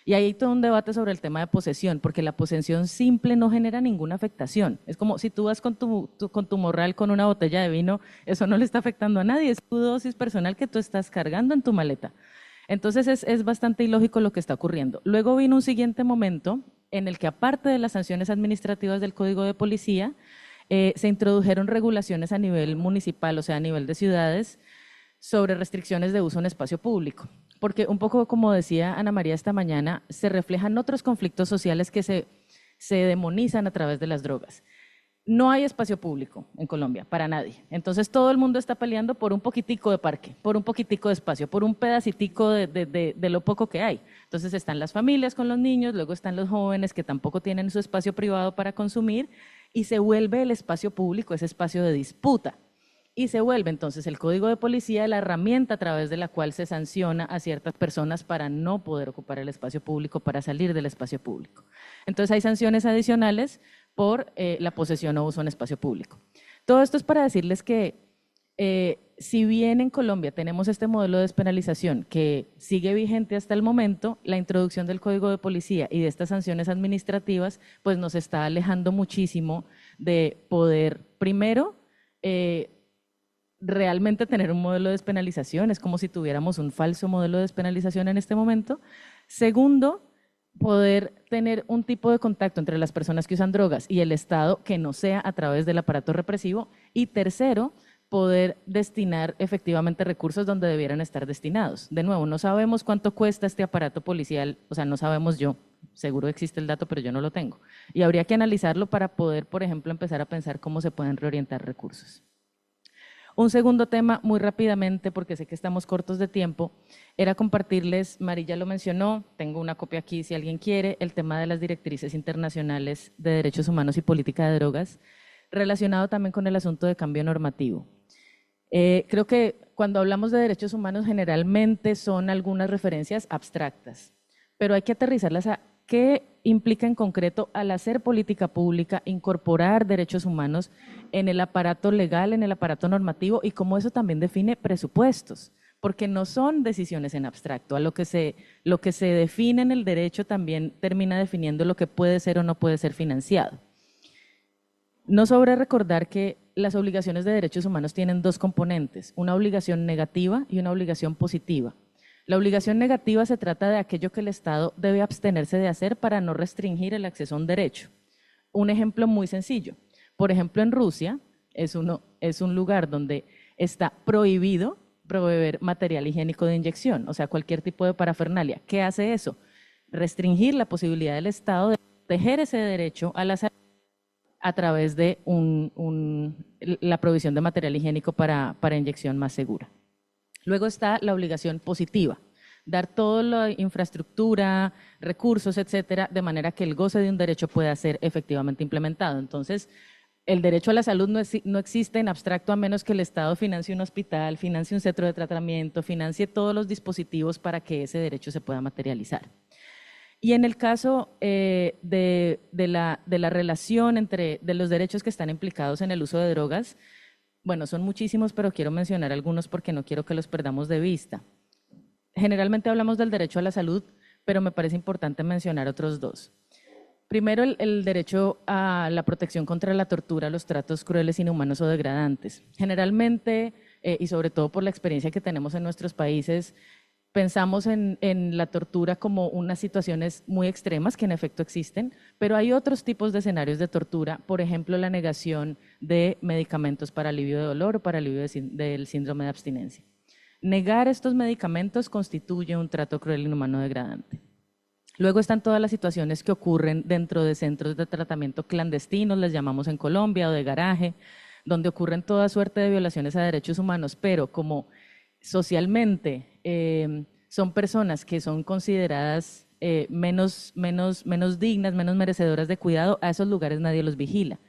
Y ahí hay todo un debate sobre el tema de posesión, porque la posesión simple no genera ninguna afectación. Es como si tú vas con tu morral con una botella de vino, eso no le está afectando a nadie, es tu dosis personal que tú estás cargando en tu maleta. Entonces es bastante ilógico lo que está ocurriendo. Luego vino un siguiente momento en el que, aparte de las sanciones administrativas del Código de Policía, se introdujeron regulaciones a nivel municipal, o sea, a nivel de ciudades, sobre restricciones de uso en espacio público. Porque un poco, como decía Ana María esta mañana, se reflejan otros conflictos sociales que se demonizan a través de las drogas. No hay espacio público en Colombia para nadie. Entonces todo el mundo está peleando por un poquitico de parque, por un poquitico de espacio, por un pedacitico de lo poco que hay. Entonces están las familias con los niños, luego están los jóvenes que tampoco tienen su espacio privado para consumir y se vuelve el espacio público ese espacio de disputa. Y se vuelve entonces el Código de Policía la herramienta a través de la cual se sanciona a ciertas personas para no poder ocupar el espacio público, para salir del espacio público. Entonces hay sanciones adicionales por la posesión o uso en espacio público. Todo esto es para decirles que si bien en Colombia tenemos este modelo de despenalización que sigue vigente hasta el momento, la introducción del Código de Policía y de estas sanciones administrativas pues nos está alejando muchísimo de poder, primero, realmente tener un modelo de despenalización. Es como si tuviéramos un falso modelo de despenalización en este momento. Segundo, poder tener un tipo de contacto entre las personas que usan drogas y el Estado que no sea a través del aparato represivo. Y tercero, poder destinar efectivamente recursos donde debieran estar destinados. De nuevo, no sabemos cuánto cuesta este aparato policial, o sea, no sabemos yo, seguro existe el dato, pero yo no lo tengo. Y habría que analizarlo para poder, por ejemplo, empezar a pensar cómo se pueden reorientar recursos. Un segundo tema, muy rápidamente, porque sé que estamos cortos de tiempo, era compartirles, Marilla lo mencionó, tengo una copia aquí si alguien quiere, el tema de las directrices internacionales de derechos humanos y política de drogas, relacionado también con el asunto de cambio normativo. Creo que cuando hablamos de derechos humanos generalmente son algunas referencias abstractas, pero hay que aterrizarlas a qué implica en concreto al hacer política pública, incorporar derechos humanos en el aparato legal, en el aparato normativo y cómo eso también define presupuestos, porque no son decisiones en abstracto. A lo que se define en el derecho también termina definiendo lo que puede ser o no puede ser financiado. No sobra recordar que las obligaciones de derechos humanos tienen dos componentes, una obligación negativa y una obligación positiva. La obligación negativa se trata de aquello que el Estado debe abstenerse de hacer para no restringir el acceso a un derecho. Un ejemplo muy sencillo, por ejemplo en Rusia es un lugar donde está prohibido proveer material higiénico de inyección, o sea cualquier tipo de parafernalia. ¿Qué hace eso? Restringir la posibilidad del Estado de proteger ese derecho a la salud a través de la provisión de material higiénico para inyección más segura. Luego está la obligación positiva, dar toda la infraestructura, recursos, etcétera, de manera que el goce de un derecho pueda ser efectivamente implementado. Entonces, el derecho a la salud no existe en abstracto a menos que el Estado financie un hospital, financie un centro de tratamiento, financie todos los dispositivos para que ese derecho se pueda materializar. Y en el caso de la relación de los derechos que están implicados en el uso de drogas, bueno, son muchísimos, pero quiero mencionar algunos porque no quiero que los perdamos de vista. Generalmente hablamos del derecho a la salud, pero me parece importante mencionar otros dos. Primero, el derecho a la protección contra la tortura, los tratos crueles, inhumanos o degradantes. Generalmente, y sobre todo por la experiencia que tenemos en nuestros países, pensamos en la tortura como unas situaciones muy extremas que en efecto existen, pero hay otros tipos de escenarios de tortura, por ejemplo, la negación de medicamentos para alivio de dolor o para alivio del síndrome de abstinencia. Negar estos medicamentos constituye un trato cruel, inhumano, degradante. Luego están todas las situaciones que ocurren dentro de centros de tratamiento clandestinos, les llamamos en Colombia, o de garaje, donde ocurren toda suerte de violaciones a derechos humanos, pero como socialmente son personas que son consideradas menos dignas, menos merecedoras de cuidado, a esos lugares nadie los vigila.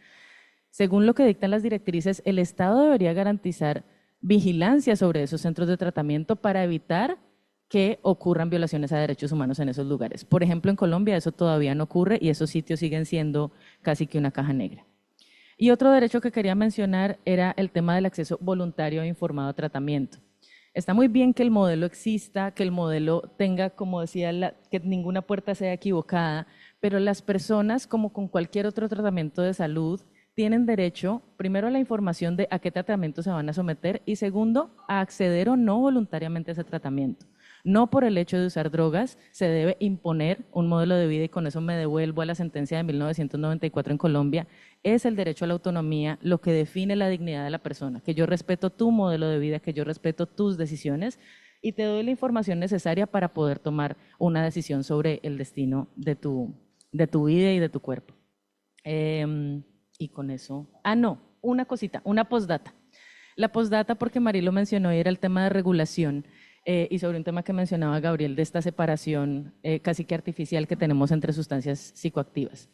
Según lo que dictan las directrices, el Estado debería garantizar vigilancia sobre esos centros de tratamiento para evitar que ocurran violaciones a derechos humanos en esos lugares. Por ejemplo, en Colombia eso todavía no ocurre y esos sitios siguen siendo casi que una caja negra. Y otro derecho que quería mencionar era el tema del acceso voluntario e informado a tratamiento. Está muy bien que el modelo exista, que el modelo tenga, como decía, que ninguna puerta sea equivocada, pero las personas, como con cualquier otro tratamiento de salud, tienen derecho, primero, a la información de a qué tratamiento se van a someter y segundo, a acceder o no voluntariamente a ese tratamiento. No por el hecho de usar drogas se debe imponer un modelo de vida, y con eso me devuelvo a la sentencia de 1994 en Colombia. Es el derecho a la autonomía lo que define la dignidad de la persona, que yo respeto tu modelo de vida, que yo respeto tus decisiones y te doy la información necesaria para poder tomar una decisión sobre el destino de tu vida y de tu cuerpo. Y con eso, una cosita, una postdata. La postdata, porque Mari lo mencionó, era el tema de regulación y sobre un tema que mencionaba Gabriel, de esta separación casi que artificial que tenemos entre sustancias psicoactivas.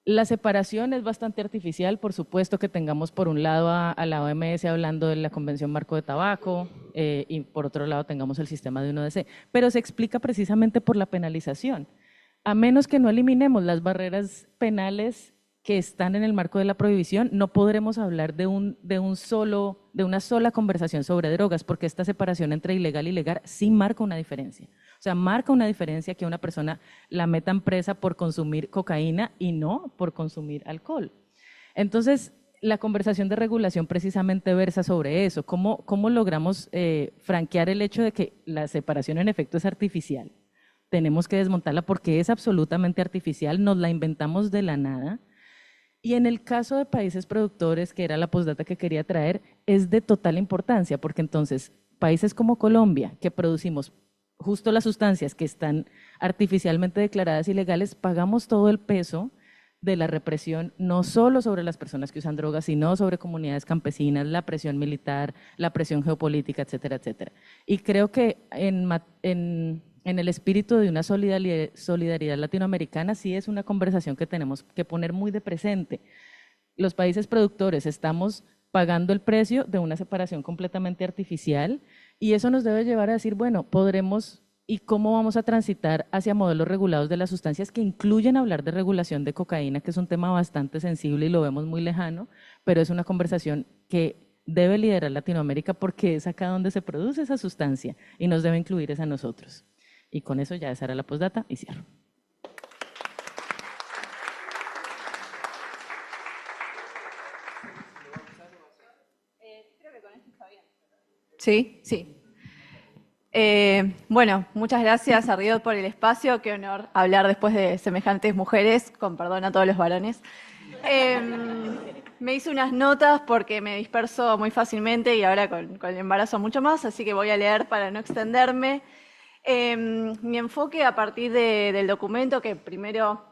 La separación es bastante artificial, por supuesto que tengamos por un lado a la OMS hablando de la Convención Marco de Tabaco y por otro lado tengamos el sistema de 1DC, pero se explica precisamente por la penalización. A menos que no eliminemos las barreras penales que están en el marco de la prohibición, no podremos hablar de una sola conversación sobre drogas, porque esta separación entre ilegal y legal sí marca una diferencia. O sea, marca una diferencia que una persona la metan presa por consumir cocaína y no por consumir alcohol. Entonces, la conversación de regulación precisamente versa sobre eso. ¿Cómo logramos franquear el hecho de que la separación en efecto es artificial? Tenemos que desmontarla porque es absolutamente artificial, nos la inventamos de la nada. Y en el caso de países productores, que era la postdata que quería traer, es de total importancia, porque entonces países como Colombia, que producimos justo las sustancias que están artificialmente declaradas ilegales, pagamos todo el peso de la represión, no solo sobre las personas que usan drogas, sino sobre comunidades campesinas, la presión militar, la presión geopolítica, etcétera, etcétera. Y creo que en el espíritu de una solidaridad latinoamericana sí es una conversación que tenemos que poner muy de presente. Los países productores estamos pagando el precio de una separación completamente artificial y eso nos debe llevar a decir, bueno, podremos y cómo vamos a transitar hacia modelos regulados de las sustancias que incluyen hablar de regulación de cocaína, que es un tema bastante sensible y lo vemos muy lejano, pero es una conversación que debe liderar Latinoamérica porque es acá donde se produce esa sustancia y nos debe incluir a nosotros. Y con eso ya esa era la postdata y cierro. Sí, sí. Bueno, muchas gracias a Riot por el espacio. Qué honor hablar después de semejantes mujeres, con perdón a todos los varones. Me hice unas notas porque me disperso muy fácilmente y ahora con el embarazo mucho más, así que voy a leer para no extenderme. Mi enfoque a partir del documento, que primero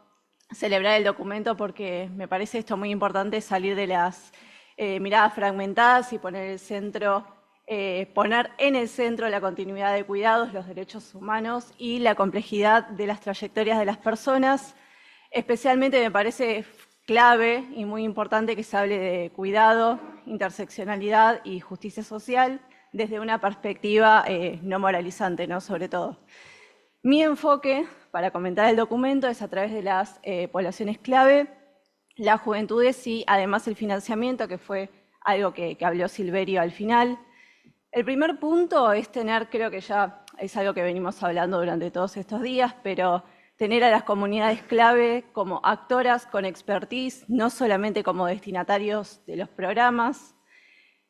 celebrar el documento porque me parece esto muy importante, salir de las miradas fragmentadas y poner en el centro la continuidad de cuidados, los derechos humanos y la complejidad de las trayectorias de las personas. Especialmente me parece clave y muy importante que se hable de cuidado, interseccionalidad y justicia social, desde una perspectiva no moralizante, ¿no? Sobre todo. Mi enfoque para comentar el documento es a través de las poblaciones clave, las juventudes y además el financiamiento, que fue algo que habló Silverio al final. El primer punto es tener, creo que ya es algo que venimos hablando durante todos estos días, pero tener a las comunidades clave como actoras con expertise, no solamente como destinatarios de los programas.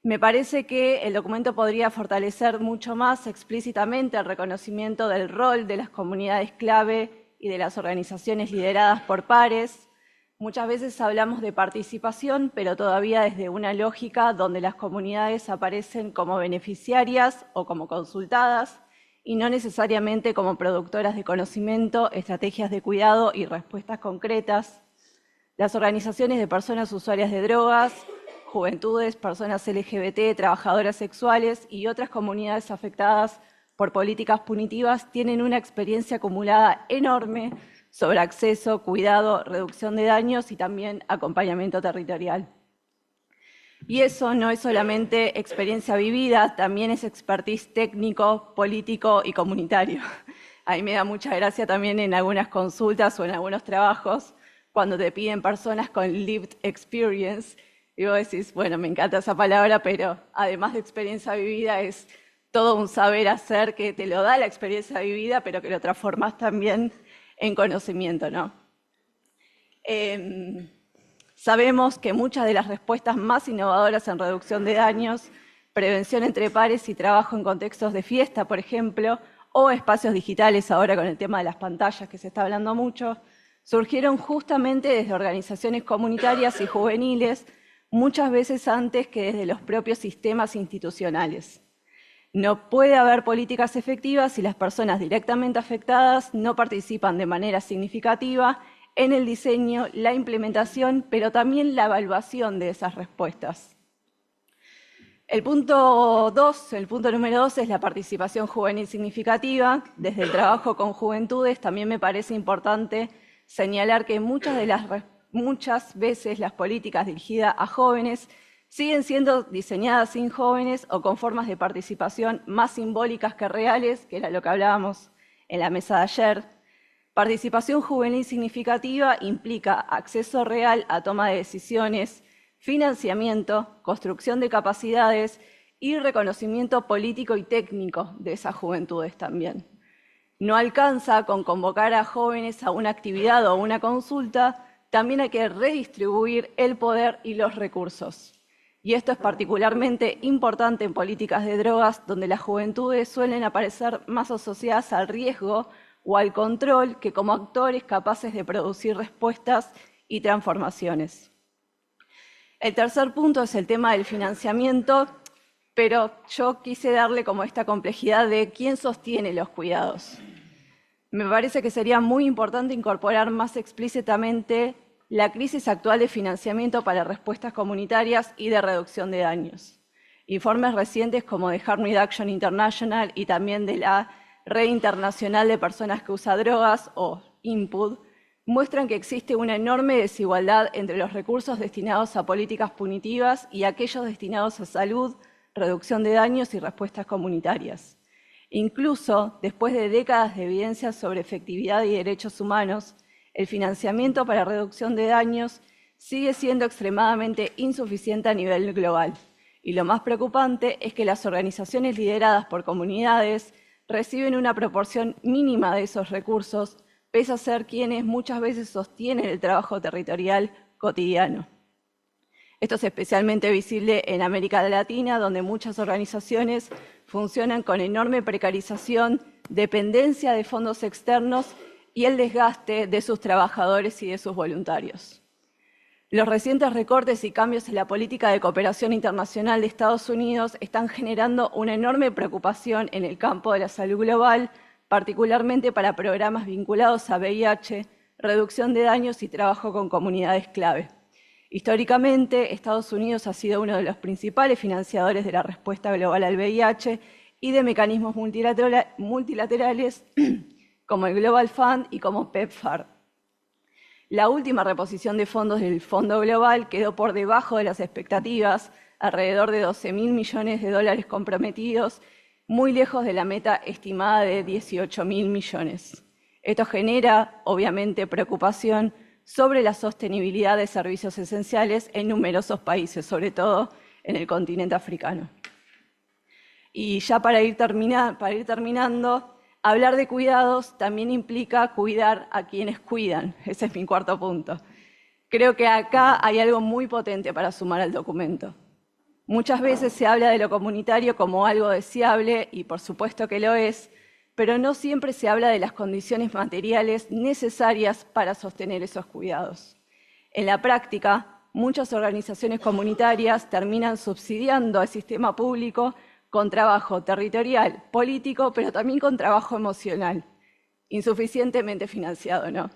Me parece que el documento podría fortalecer mucho más explícitamente el reconocimiento del rol de las comunidades clave y de las organizaciones lideradas por pares. Muchas veces hablamos de participación, pero todavía desde una lógica donde las comunidades aparecen como beneficiarias o como consultadas y no necesariamente como productoras de conocimiento, estrategias de cuidado y respuestas concretas. Las organizaciones de personas usuarias de drogas, juventudes, personas LGBT, trabajadoras sexuales y otras comunidades afectadas por políticas punitivas tienen una experiencia acumulada enorme sobre acceso, cuidado, reducción de daños y también acompañamiento territorial. Y eso no es solamente experiencia vivida, también es expertise técnico, político y comunitario. A mí me da mucha gracia también en algunas consultas o en algunos trabajos cuando te piden personas con lived experience. Y vos decís, bueno, me encanta esa palabra, pero además de experiencia vivida es todo un saber hacer que te lo da la experiencia vivida, pero que lo transformás también en conocimiento, ¿no? Sabemos que muchas de las respuestas más innovadoras en reducción de daños, prevención entre pares y trabajo en contextos de fiesta, por ejemplo, o espacios digitales ahora con el tema de las pantallas que se está hablando mucho, surgieron justamente desde organizaciones comunitarias y juveniles, muchas veces antes que desde los propios sistemas institucionales. No puede haber políticas efectivas si las personas directamente afectadas no participan de manera significativa en el diseño, la implementación, pero también la evaluación de esas respuestas. El punto número 2 es la participación juvenil significativa. Desde el trabajo con juventudes también me parece importante señalar que muchas veces las políticas dirigidas a jóvenes siguen siendo diseñadas sin jóvenes o con formas de participación más simbólicas que reales, que era lo que hablábamos en la mesa de ayer. Participación juvenil significativa implica acceso real a toma de decisiones, financiamiento, construcción de capacidades y reconocimiento político y técnico de esas juventudes también. No alcanza con convocar a jóvenes a una actividad o una consulta, también hay que redistribuir el poder y los recursos. Y esto es particularmente importante en políticas de drogas, donde las juventudes suelen aparecer más asociadas al riesgo o al control que como actores capaces de producir respuestas y transformaciones. El tercer punto es el tema del financiamiento, pero yo quise darle como esta complejidad de quién sostiene los cuidados. Me parece que sería muy importante incorporar más explícitamente la crisis actual de financiamiento para respuestas comunitarias y de reducción de daños. Informes recientes como de Harm Reduction International y también de la Red Internacional de Personas que Usan Drogas, o INPUD, muestran que existe una enorme desigualdad entre los recursos destinados a políticas punitivas y aquellos destinados a salud, reducción de daños y respuestas comunitarias. Incluso después de décadas de evidencias sobre efectividad y derechos humanos, el financiamiento para reducción de daños sigue siendo extremadamente insuficiente a nivel global. Y lo más preocupante es que las organizaciones lideradas por comunidades reciben una proporción mínima de esos recursos, pese a ser quienes muchas veces sostienen el trabajo territorial cotidiano. Esto es especialmente visible en América Latina, donde muchas organizaciones funcionan con enorme precarización, dependencia de fondos externos y el desgaste de sus trabajadores y de sus voluntarios. Los recientes recortes y cambios en la política de cooperación internacional de Estados Unidos están generando una enorme preocupación en el campo de la salud global, particularmente para programas vinculados a VIH, reducción de daños y trabajo con comunidades clave. Históricamente, Estados Unidos ha sido uno de los principales financiadores de la respuesta global al VIH y de mecanismos multilaterales como el Global Fund y como PEPFAR. La última reposición de fondos del Fondo Global quedó por debajo de las expectativas, alrededor de 12.000 millones de dólares comprometidos, muy lejos de la meta estimada de 18.000 millones. Esto genera, obviamente, preocupación sobre la sostenibilidad de servicios esenciales en numerosos países, sobre todo en el continente africano. Y ya para ir terminando, hablar de cuidados también implica cuidar a quienes cuidan. Ese es mi cuarto punto. Creo que acá hay algo muy potente para sumar al documento. Muchas veces se habla de lo comunitario como algo deseable, y por supuesto que lo es, pero no siempre se habla de las condiciones materiales necesarias para sostener esos cuidados. En la práctica, muchas organizaciones comunitarias terminan subsidiando al sistema público con trabajo territorial, político, pero también con trabajo emocional, insuficientemente financiado, ¿no?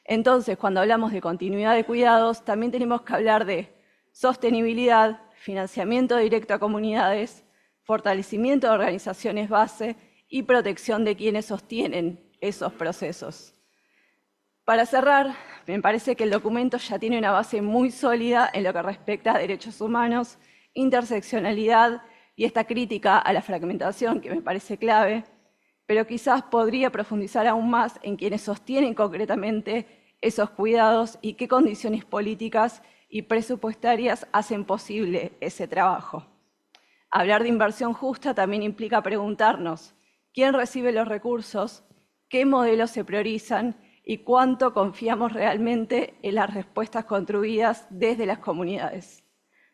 Entonces, cuando hablamos de continuidad de cuidados, también tenemos que hablar de sostenibilidad, financiamiento directo a comunidades, fortalecimiento de organizaciones base y protección de quienes sostienen esos procesos. Para cerrar, me parece que el documento ya tiene una base muy sólida en lo que respecta a derechos humanos, interseccionalidad y esta crítica a la fragmentación, que me parece clave, pero quizás podría profundizar aún más en quienes sostienen concretamente esos cuidados y qué condiciones políticas y presupuestarias hacen posible ese trabajo. Hablar de inversión justa también implica preguntarnos quién recibe los recursos, qué modelos se priorizan y cuánto confiamos realmente en las respuestas construidas desde las comunidades.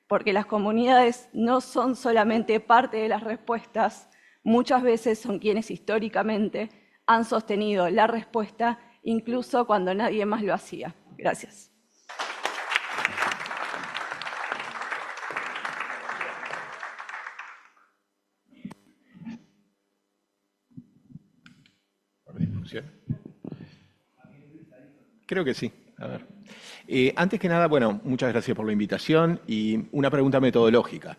Porque las comunidades no son solamente parte de las respuestas, muchas veces son quienes históricamente han sostenido la respuesta, incluso cuando nadie más lo hacía. Gracias. Creo que sí. A ver. Antes que nada, bueno, muchas gracias por la invitación y una pregunta metodológica.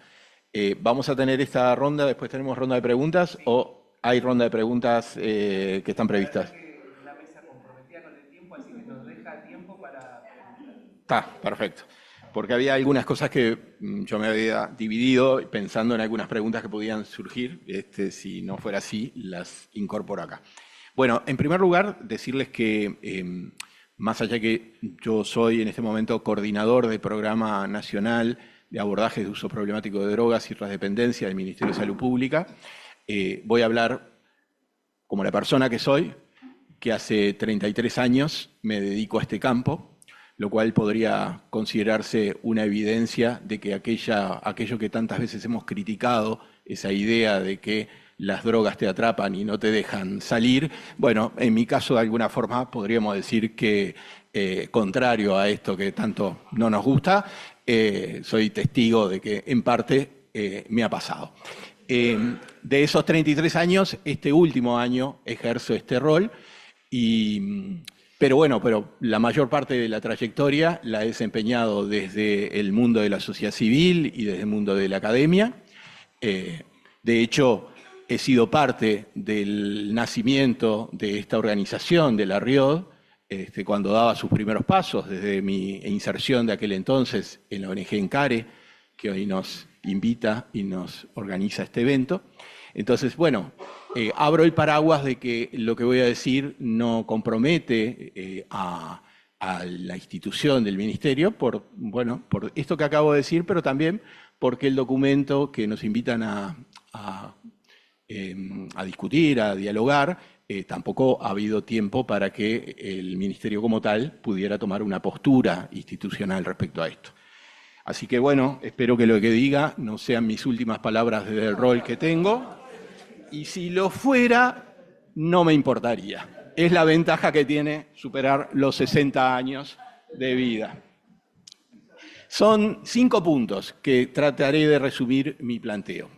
¿Vamos a tener esta ronda, después tenemos ronda de preguntas o hay ronda de preguntas que están previstas? La mesa comprometida con el tiempo, así que nos deja tiempo para... Está, perfecto. Porque había algunas cosas que yo me había dividido pensando en algunas preguntas que podían surgir. Si no fuera así, las incorporo acá. Bueno, en primer lugar, decirles que más allá que yo soy en este momento coordinador del Programa Nacional de Abordaje de Uso Problemático de Drogas y otras dependencias del Ministerio de Salud Pública, voy a hablar como la persona que soy, que hace 33 años me dedico a este campo, lo cual podría considerarse una evidencia de que aquello que tantas veces hemos criticado, esa idea de que las drogas te atrapan y no te dejan salir, bueno, en mi caso de alguna forma podríamos decir que contrario a esto que tanto no nos gusta, soy testigo de que en parte me ha pasado. De esos 33 años, este último año ejerzo este rol, pero la mayor parte de la trayectoria la he desempeñado desde el mundo de la sociedad civil y desde el mundo de la academia. De hecho, he sido parte del nacimiento de esta organización, de la RIOD, cuando daba sus primeros pasos, desde mi inserción de aquel entonces en la ONG ENCARE, que hoy nos invita y nos organiza este evento. Entonces, bueno, abro el paraguas de que lo que voy a decir no compromete a la institución del Ministerio por esto que acabo de decir, pero también porque el documento que nos invitan a discutir, a dialogar, tampoco ha habido tiempo para que el Ministerio como tal pudiera tomar una postura institucional respecto a esto. Así que bueno, espero que lo que diga no sean mis últimas palabras desde el rol que tengo, y si lo fuera, no me importaría. Es la ventaja que tiene superar los 60 años de vida. Son 5 puntos que trataré de resumir mi planteo.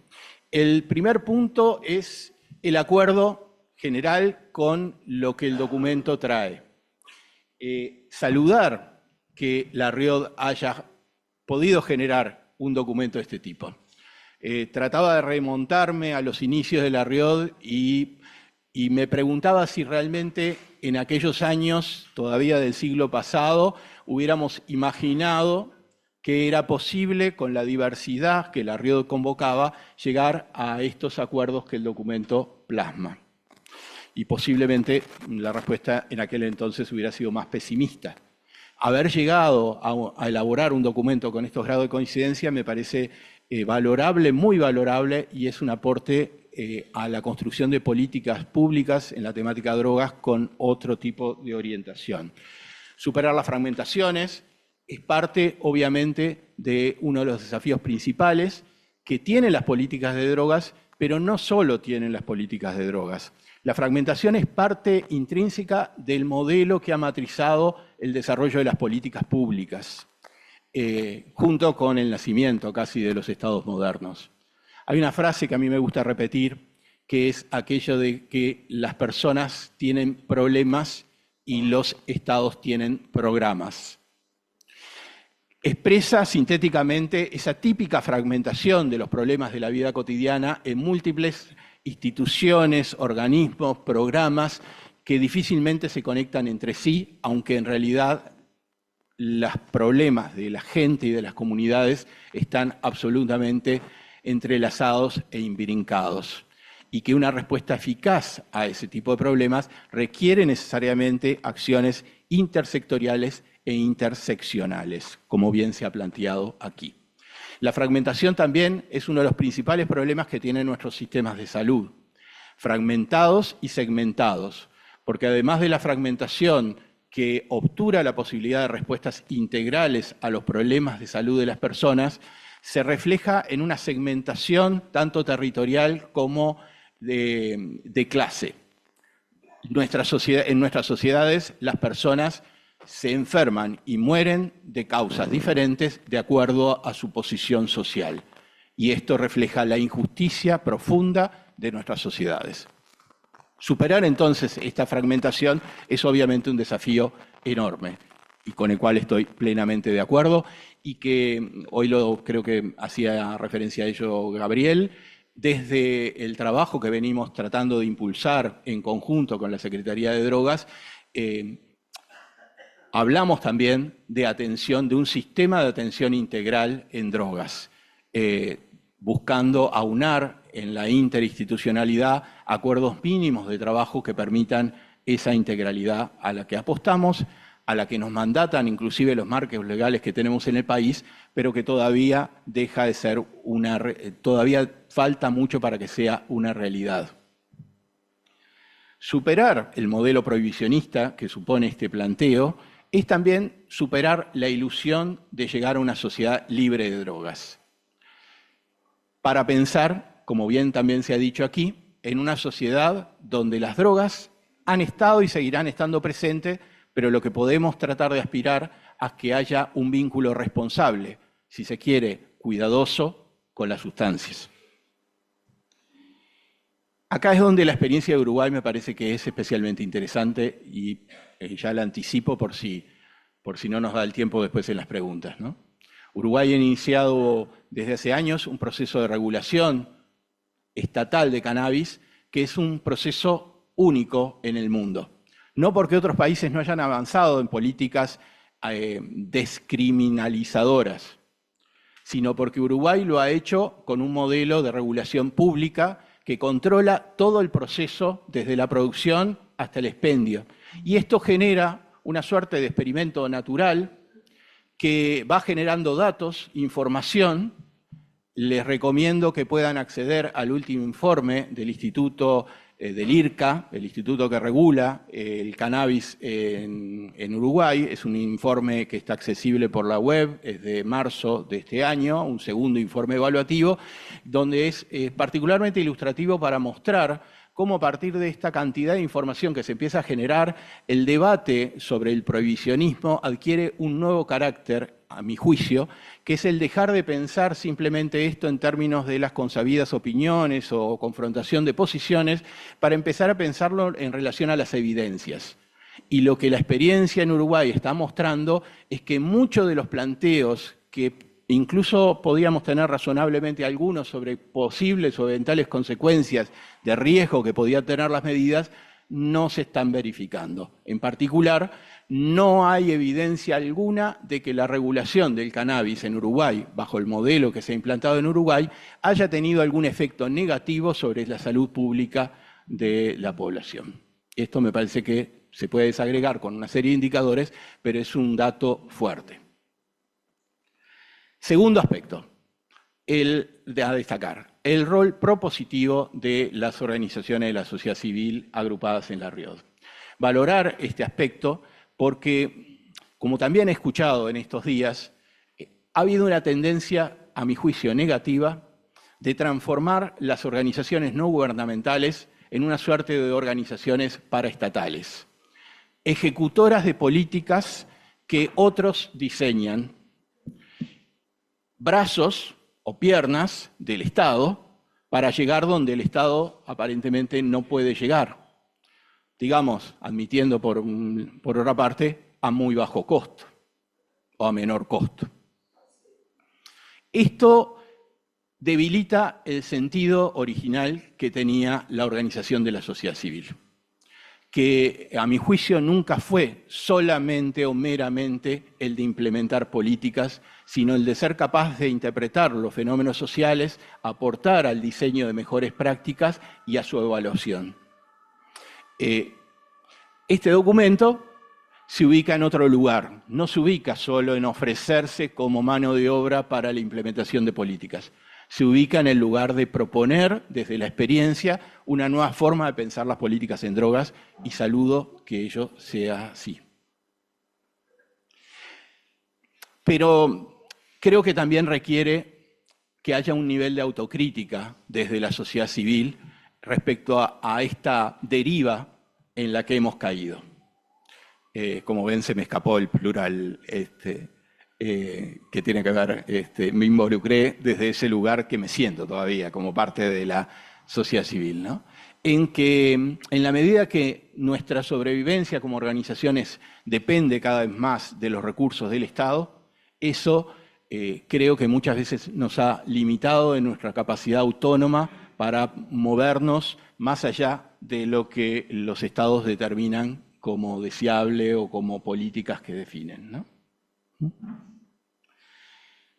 El primer punto es el acuerdo general con lo que el documento trae. Saludar que la RIOD haya podido generar un documento de este tipo. Trataba de remontarme a los inicios de la RIOD y me preguntaba si realmente en aquellos años, todavía del siglo pasado, hubiéramos imaginado que era posible, con la diversidad que la RIOD convocaba, llegar a estos acuerdos que el documento plasma. Y posiblemente la respuesta en aquel entonces hubiera sido más pesimista. Haber llegado a elaborar un documento con estos grados de coincidencia me parece valorable, muy valorable, y es un aporte a la construcción de políticas públicas en la temática de drogas con otro tipo de orientación. Superar las fragmentaciones es parte, obviamente, de uno de los desafíos principales que tienen las políticas de drogas, pero no solo tienen las políticas de drogas. La fragmentación es parte intrínseca del modelo que ha matrizado el desarrollo de las políticas públicas, junto con el nacimiento casi de los estados modernos. Hay una frase que a mí me gusta repetir, que es aquello de que las personas tienen problemas y los estados tienen programas. Expresa sintéticamente esa típica fragmentación de los problemas de la vida cotidiana en múltiples instituciones, organismos, programas que difícilmente se conectan entre sí, aunque en realidad los problemas de la gente y de las comunidades están absolutamente entrelazados e imbrincados. Y que una respuesta eficaz a ese tipo de problemas requiere necesariamente acciones intersectoriales e interseccionales, como bien se ha planteado aquí. La fragmentación también es uno de los principales problemas que tienen nuestros sistemas de salud, fragmentados y segmentados, porque además de la fragmentación que obtura la posibilidad de respuestas integrales a los problemas de salud de las personas, se refleja en una segmentación tanto territorial como de clase. En nuestras sociedades las personas se enferman y mueren de causas diferentes de acuerdo a su posición social. Y esto refleja la injusticia profunda de nuestras sociedades. Superar entonces esta fragmentación es obviamente un desafío enorme y con el cual estoy plenamente de acuerdo y que hoy creo que hacía referencia a ello Gabriel. Desde el trabajo que venimos tratando de impulsar en conjunto con la Secretaría de Drogas, hablamos también de atención, de un sistema de atención integral en drogas, buscando aunar en la interinstitucionalidad acuerdos mínimos de trabajo que permitan esa integralidad a la que apostamos, a la que nos mandatan inclusive los marcos legales que tenemos en el país, pero que todavía deja de ser todavía falta mucho para que sea una realidad. Superar el modelo prohibicionista que supone este planteo es también superar la ilusión de llegar a una sociedad libre de drogas. Para pensar, como bien también se ha dicho aquí, en una sociedad donde las drogas han estado y seguirán estando presentes, pero lo que podemos tratar de aspirar es que haya un vínculo responsable, si se quiere, cuidadoso con las sustancias. Acá es donde la experiencia de Uruguay me parece que es especialmente interesante y ya la anticipo por si no nos da el tiempo después en las preguntas, ¿no? Uruguay ha iniciado desde hace años un proceso de regulación estatal de cannabis que es un proceso único en el mundo. No porque otros países no hayan avanzado en políticas descriminalizadoras, sino porque Uruguay lo ha hecho con un modelo de regulación pública que controla todo el proceso desde la producción hasta el expendio. Y esto genera una suerte de experimento natural que va generando datos, información. Les recomiendo que puedan acceder al último informe del Instituto del IRCA, el instituto que regula el cannabis en Uruguay. Es un informe que está accesible por la web, es de marzo de este año, un segundo informe evaluativo, donde es particularmente ilustrativo para mostrar cómo a partir de esta cantidad de información que se empieza a generar, el debate sobre el prohibicionismo adquiere un nuevo carácter, a mi juicio, que es el dejar de pensar simplemente esto en términos de las consabidas opiniones o confrontación de posiciones, para empezar a pensarlo en relación a las evidencias. Y lo que la experiencia en Uruguay está mostrando es que muchos de los planteos que incluso podíamos tener razonablemente algunos sobre posibles o eventuales consecuencias de riesgo que podían tener las medidas, no se están verificando. En particular, no hay evidencia alguna de que la regulación del cannabis en Uruguay, bajo el modelo que se ha implantado en Uruguay, haya tenido algún efecto negativo sobre la salud pública de la población. Esto me parece que se puede desagregar con una serie de indicadores, pero es un dato fuerte. Segundo aspecto, a destacar, el rol propositivo de las organizaciones de la sociedad civil agrupadas en la RIOD. Valorar este aspecto porque, como también he escuchado en estos días, ha habido una tendencia, a mi juicio, negativa de transformar las organizaciones no gubernamentales en una suerte de organizaciones paraestatales, ejecutoras de políticas que otros diseñan, brazos o piernas del Estado para llegar donde el Estado aparentemente no puede llegar. Digamos, admitiendo por otra parte, a muy bajo costo o a menor costo. Esto debilita el sentido original que tenía la organización de la sociedad civil, que a mi juicio nunca fue solamente o meramente el de implementar políticas, sino el de ser capaz de interpretar los fenómenos sociales, aportar al diseño de mejores prácticas y a su evaluación. Este documento se ubica en otro lugar, no se ubica solo en ofrecerse como mano de obra para la implementación de políticas. Se ubica en el lugar de proponer, desde la experiencia, una nueva forma de pensar las políticas en drogas y saludo que ello sea así. Pero creo que también requiere que haya un nivel de autocrítica desde la sociedad civil respecto a esta deriva en la que hemos caído. Como ven, se me escapó el plural que tiene que ver, me involucré desde ese lugar que me siento todavía como parte de la sociedad civil, ¿no? En que, en la medida que nuestra sobrevivencia como organizaciones depende cada vez más de los recursos del Estado, eso creo que muchas veces nos ha limitado en nuestra capacidad autónoma para movernos más allá de lo que los Estados determinan como deseable o como políticas que definen, ¿no?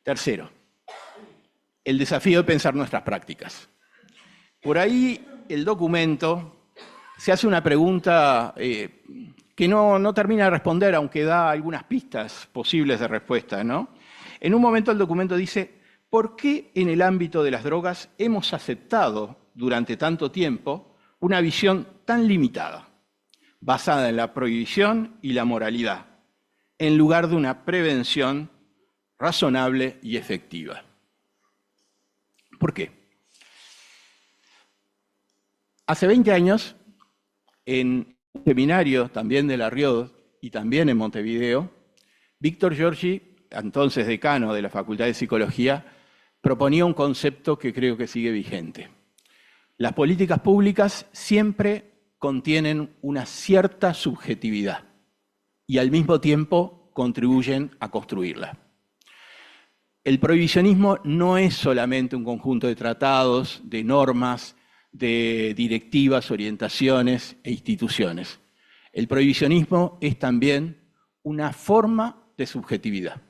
Tercero, el desafío de pensar nuestras prácticas. Por ahí el documento se hace una pregunta que no termina de responder, aunque da algunas pistas posibles de respuesta, ¿no? En un momento el documento dice, ¿por qué en el ámbito de las drogas hemos aceptado durante tanto tiempo una visión tan limitada, basada en la prohibición y la moralidad, en lugar de una prevención razonable y efectiva? ¿Por qué? Hace 20 años, en un seminario también de La Riod y también en Montevideo, Víctor Giorgi, entonces decano de la Facultad de Psicología, proponía un concepto que creo que sigue vigente. Las políticas públicas siempre contienen una cierta subjetividad y al mismo tiempo contribuyen a construirla. El prohibicionismo no es solamente un conjunto de tratados, de normas, de directivas, orientaciones e instituciones. El prohibicionismo es también una forma de subjetividad,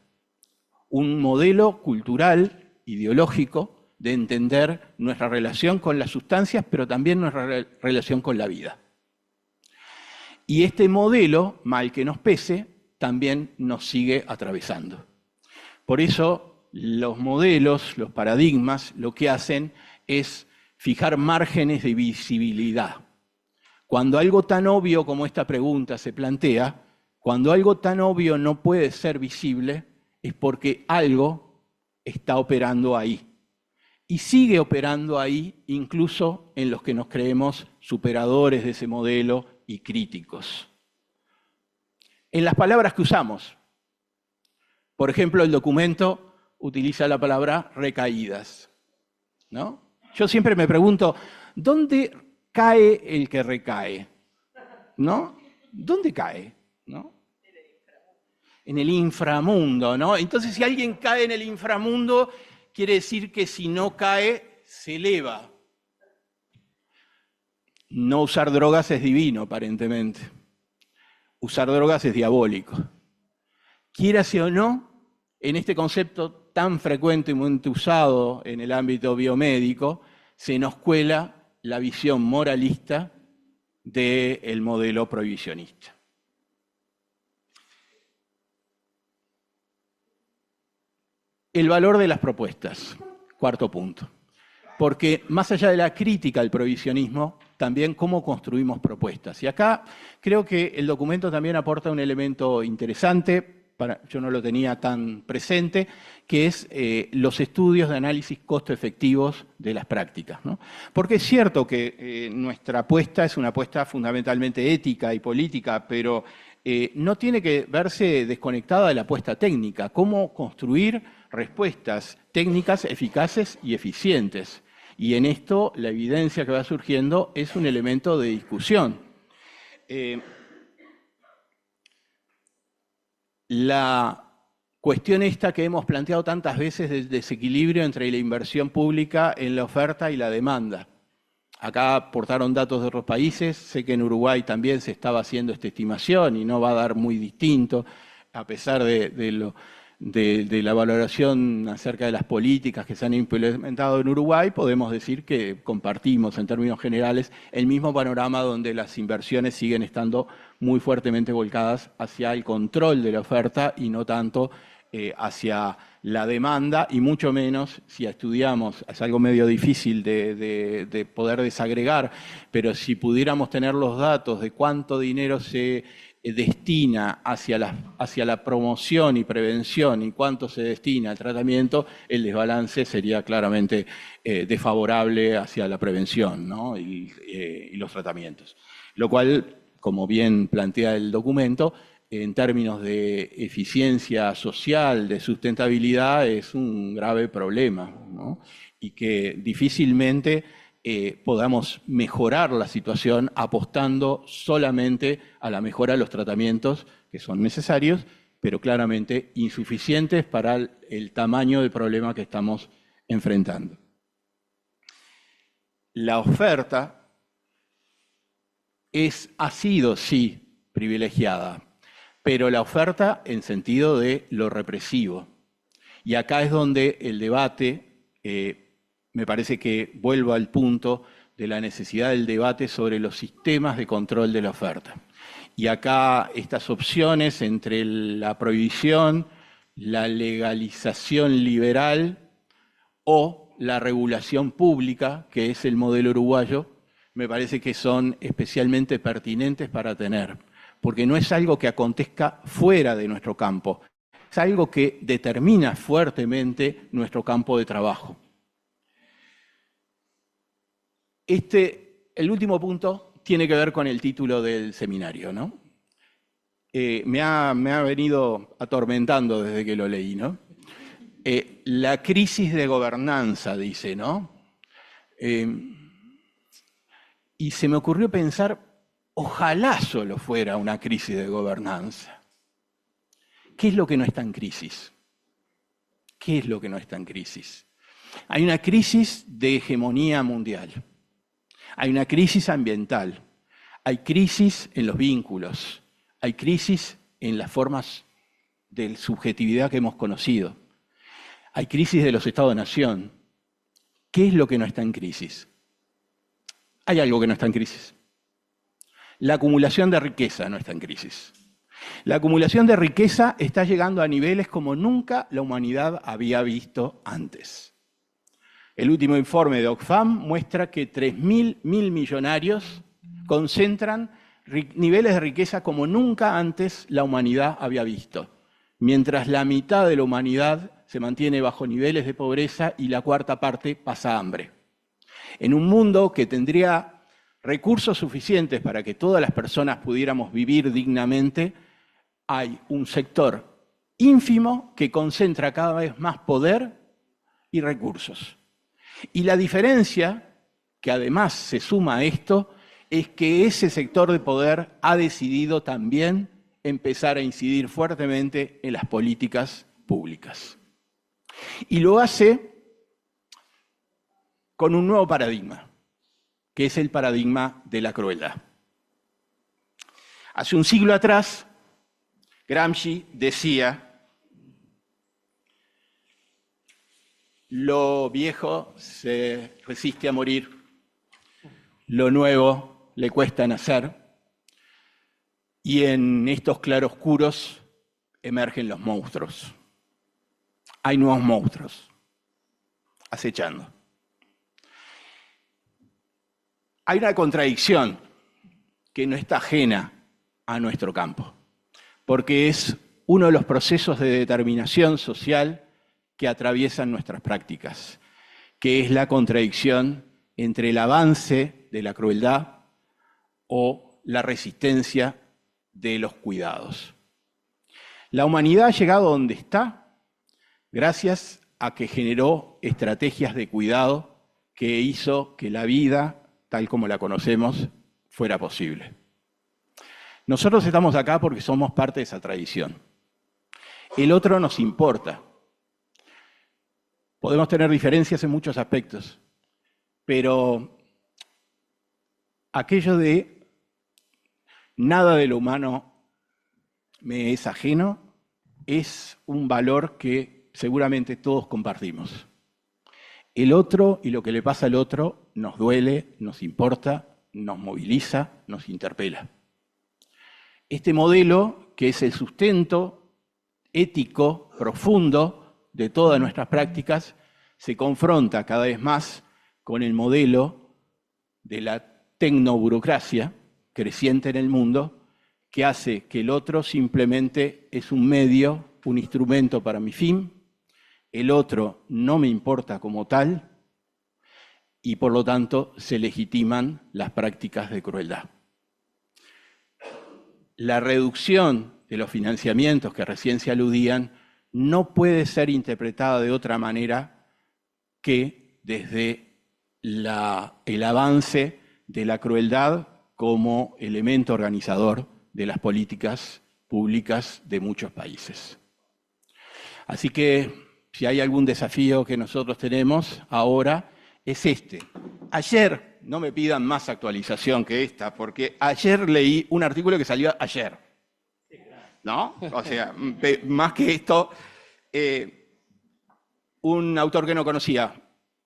un modelo cultural, ideológico, de entender nuestra relación con las sustancias, pero también nuestra relación con la vida. Y este modelo, mal que nos pese, también nos sigue atravesando. Por eso, los modelos, los paradigmas, lo que hacen es fijar márgenes de visibilidad. Cuando algo tan obvio como esta pregunta se plantea, cuando algo tan obvio no puede ser visible, es porque algo está operando ahí. Y sigue operando ahí, incluso en los que nos creemos superadores de ese modelo y críticos. En las palabras que usamos, por ejemplo, el documento utiliza la palabra recaídas, ¿no? Yo siempre me pregunto, ¿dónde cae el que recae? ¿No? ¿Dónde cae? ¿No? En el inframundo, ¿no? Entonces, si alguien cae en el inframundo, quiere decir que si no cae, se eleva. No usar drogas es divino, aparentemente. Usar drogas es diabólico. Quírase o no, en este concepto tan frecuente y muy usado en el ámbito biomédico, se nos cuela la visión moralista del modelo prohibicionista. El valor de las propuestas, cuarto punto. Porque más allá de la crítica al prohibicionismo, también cómo construimos propuestas. Y acá creo que el documento también aporta un elemento interesante, yo no lo tenía tan presente, que es los estudios de análisis costo-efectivos de las prácticas, ¿no? Porque es cierto que nuestra apuesta es una apuesta fundamentalmente ética y política, pero no tiene que verse desconectada de la apuesta técnica. Cómo construir respuestas técnicas eficaces y eficientes. Y en esto la evidencia que va surgiendo es un elemento de discusión. La cuestión esta que hemos planteado tantas veces del desequilibrio entre la inversión pública en la oferta y la demanda. Acá aportaron datos de otros países, sé que en Uruguay también se estaba haciendo esta estimación y no va a dar muy distinto, a pesar de la valoración acerca de las políticas que se han implementado en Uruguay, podemos decir que compartimos en términos generales el mismo panorama donde las inversiones siguen estando muy fuertemente volcadas hacia el control de la oferta y no tanto hacia la demanda, y mucho menos si estudiamos, es algo medio difícil de poder desagregar, pero si pudiéramos tener los datos de cuánto dinero se destina hacia la promoción y prevención y cuánto se destina al tratamiento, el desbalance sería claramente desfavorable hacia la prevención, ¿no? y los tratamientos. Lo cual, como bien plantea el documento, en términos de eficiencia social, de sustentabilidad, es un grave problema, ¿no? Y que difícilmente podamos mejorar la situación apostando solamente a la mejora de los tratamientos que son necesarios, pero claramente insuficientes para el tamaño del problema que estamos enfrentando. La oferta ha sido, sí, privilegiada, pero la oferta en sentido de lo represivo. Y acá es donde el debate, me parece que vuelvo al punto de la necesidad del debate sobre los sistemas de control de la oferta. Y acá estas opciones entre la prohibición, la legalización liberal o la regulación pública, que es el modelo uruguayo, me parece que son especialmente pertinentes para tener, porque no es algo que acontezca fuera de nuestro campo, es algo que determina fuertemente nuestro campo de trabajo. El último punto tiene que ver con el título del seminario, ¿no? Me ha venido atormentando desde que lo leí, ¿no? La crisis de gobernanza, dice, ¿no? Y se me ocurrió pensar, ojalá solo fuera una crisis de gobernanza. ¿Qué es lo que no está en crisis? ¿Qué es lo que no está en crisis? Hay una crisis de hegemonía mundial. Hay una crisis ambiental. Hay crisis en los vínculos. Hay crisis en las formas de subjetividad que hemos conocido. Hay crisis de los estados-nación. ¿Qué es lo que no está en crisis? Hay algo que no está en crisis. La acumulación de riqueza no está en crisis. La acumulación de riqueza está llegando a niveles como nunca la humanidad había visto antes. El último informe de Oxfam muestra que 3.000 millonarios concentran niveles de riqueza como nunca antes la humanidad había visto, mientras la mitad de la humanidad se mantiene bajo niveles de pobreza y la cuarta parte pasa hambre. En un mundo que tendría recursos suficientes para que todas las personas pudiéramos vivir dignamente, hay un sector ínfimo que concentra cada vez más poder y recursos. Y la diferencia, que además se suma a esto, es que ese sector de poder ha decidido también empezar a incidir fuertemente en las políticas públicas. Y lo hace con un nuevo paradigma, que es el paradigma de la crueldad. Hace un siglo atrás, Gramsci decía: lo viejo se resiste a morir, lo nuevo le cuesta nacer, y en estos claroscuros emergen los monstruos. Hay nuevos monstruos acechando. Hay una contradicción que no está ajena a nuestro campo, porque es uno de los procesos de determinación social que atraviesan nuestras prácticas, que es la contradicción entre el avance de la crueldad o la resistencia de los cuidados. La humanidad ha llegado donde está gracias a que generó estrategias de cuidado que hizo que la vida, tal como la conocemos, fuera posible. Nosotros estamos acá porque somos parte de esa tradición. El otro nos importa. Podemos tener diferencias en muchos aspectos, pero aquello de nada de lo humano me es ajeno es un valor que seguramente todos compartimos. El otro y lo que le pasa al otro nos duele, nos importa, nos moviliza, nos interpela. Este modelo, que es el sustento ético profundo de todas nuestras prácticas, se confronta cada vez más con el modelo de la tecnoburocracia creciente en el mundo, que hace que el otro simplemente es un medio, un instrumento para mi fin, el otro no me importa como tal y por lo tanto se legitiman las prácticas de crueldad. La reducción de los financiamientos que recién se aludían no puede ser interpretada de otra manera que desde el avance de la crueldad como elemento organizador de las políticas públicas de muchos países. Así que si hay algún desafío que nosotros tenemos ahora es este. Ayer, no me pidan más actualización que esta, porque ayer leí un artículo que salió ayer. ¿No? O sea, más que esto, un autor que no conocía,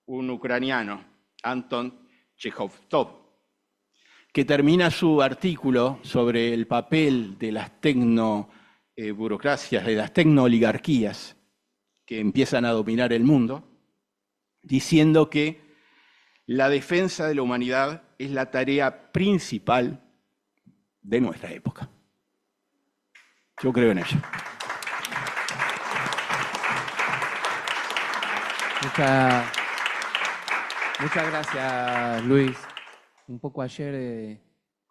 un ucraniano, Anton Chekhov, que termina su artículo sobre el papel de las tecnoburocracias, de las tecnooligarquías que empiezan a dominar el mundo, diciendo que la defensa de la humanidad es la tarea principal de nuestra época. Yo creo en ello. Muchas gracias, Luis. Un poco ayer,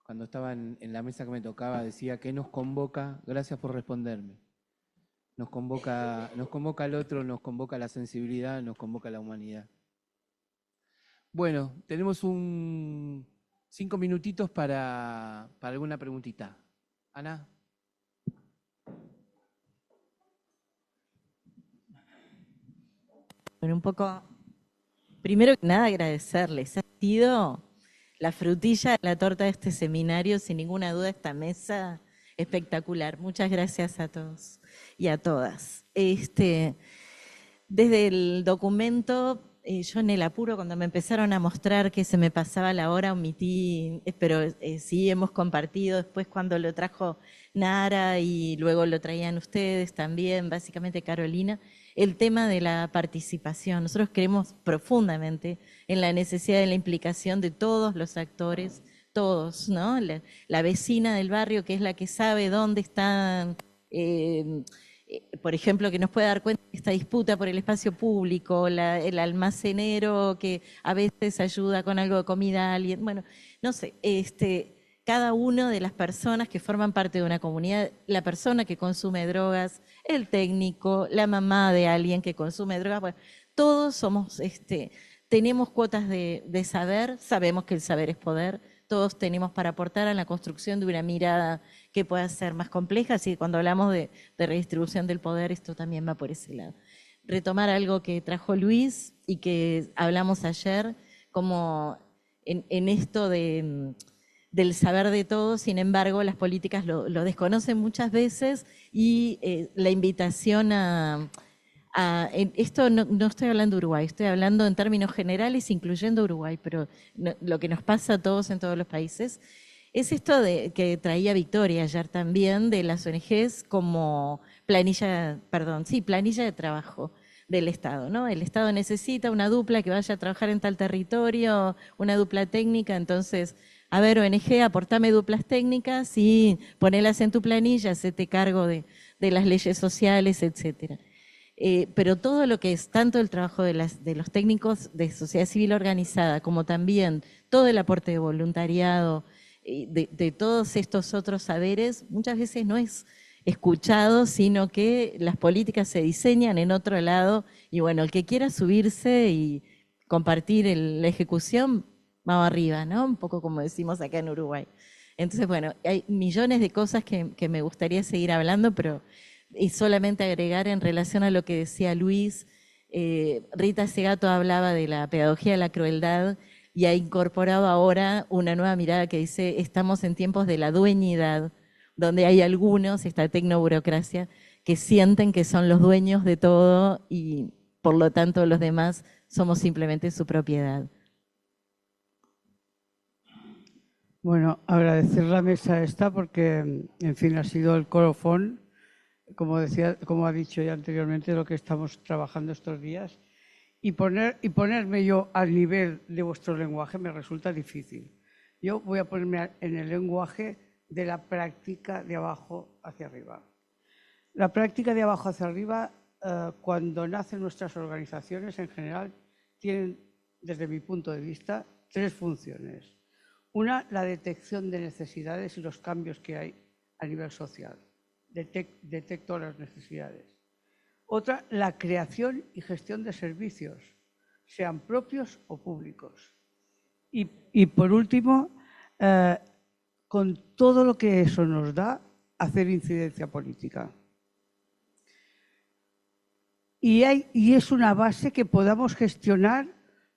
cuando estaba en la mesa que me tocaba, decía que nos convoca, gracias por responderme. Nos convoca al otro, nos convoca la sensibilidad, nos convoca la humanidad. Bueno, tenemos 5 minutitos para alguna preguntita. Ana. Bueno, un poco, primero que nada agradecerles. Ha sido la frutilla de la torta de este seminario, sin ninguna duda, esta mesa espectacular. Muchas gracias a todos y a todas. Desde el documento, yo en el apuro, cuando me empezaron a mostrar que se me pasaba la hora, omití, pero sí hemos compartido después cuando lo trajo Nara y luego lo traían ustedes también, básicamente Carolina, el tema de la participación. Nosotros creemos profundamente en la necesidad de la implicación de todos los actores, todos, ¿no? La vecina del barrio, que es la que sabe dónde están, por ejemplo, que nos puede dar cuenta de esta disputa por el espacio público, el almacenero que a veces ayuda con algo de comida a alguien, bueno, no sé, cada una de las personas que forman parte de una comunidad, la persona que consume drogas, el técnico, la mamá de alguien que consume drogas, bueno, todos somos, tenemos cuotas de saber, sabemos que el saber es poder, todos tenemos para aportar a la construcción de una mirada que pueda ser más compleja, así que cuando hablamos de redistribución del poder, esto también va por ese lado. Retomar algo que trajo Luis y que hablamos ayer, como en esto del saber de todos, sin embargo, las políticas lo desconocen muchas veces y la invitación esto no estoy hablando de Uruguay, estoy hablando en términos generales, incluyendo Uruguay, pero lo que nos pasa a todos en todos los países, es esto que traía Victoria ayer también, de las ONGs como planilla de trabajo del Estado, ¿no? El Estado necesita una dupla que vaya a trabajar en tal territorio, una dupla técnica, entonces, a ver, ONG, aportame duplas técnicas y ponelas en tu planilla, hacete cargo de las leyes sociales, etcétera. Pero todo lo que es tanto el trabajo de los técnicos de sociedad civil organizada, como también todo el aporte de voluntariado, de todos estos otros saberes, muchas veces no es escuchado, sino que las políticas se diseñan en otro lado y bueno, el que quiera subirse y compartir la ejecución, vamos arriba, ¿no? Un poco como decimos acá en Uruguay. Entonces, bueno, hay millones de cosas que me gustaría seguir hablando, pero y solamente agregar en relación a lo que decía Luis, Rita Segato hablaba de la pedagogía de la crueldad y ha incorporado ahora una nueva mirada que dice, estamos en tiempos de la dueñidad, donde hay algunos, esta tecnoburocracia, que sienten que son los dueños de todo y por lo tanto los demás somos simplemente su propiedad. Bueno, agradecer la mesa esta porque, en fin, ha sido el colofón, como ha dicho ya anteriormente, lo que estamos trabajando estos días. Y ponerme yo al nivel de vuestro lenguaje me resulta difícil. Yo voy a ponerme en el lenguaje de la práctica de abajo hacia arriba. La práctica de abajo hacia arriba, cuando nacen nuestras organizaciones en general, tienen, desde mi punto de vista, 3 funciones. Una, la detección de necesidades y los cambios que hay a nivel social. Detecto las necesidades. Otra, la creación y gestión de servicios, sean propios o públicos. Y por último, con todo lo que eso nos da, hacer incidencia política. Y es una base que podamos gestionar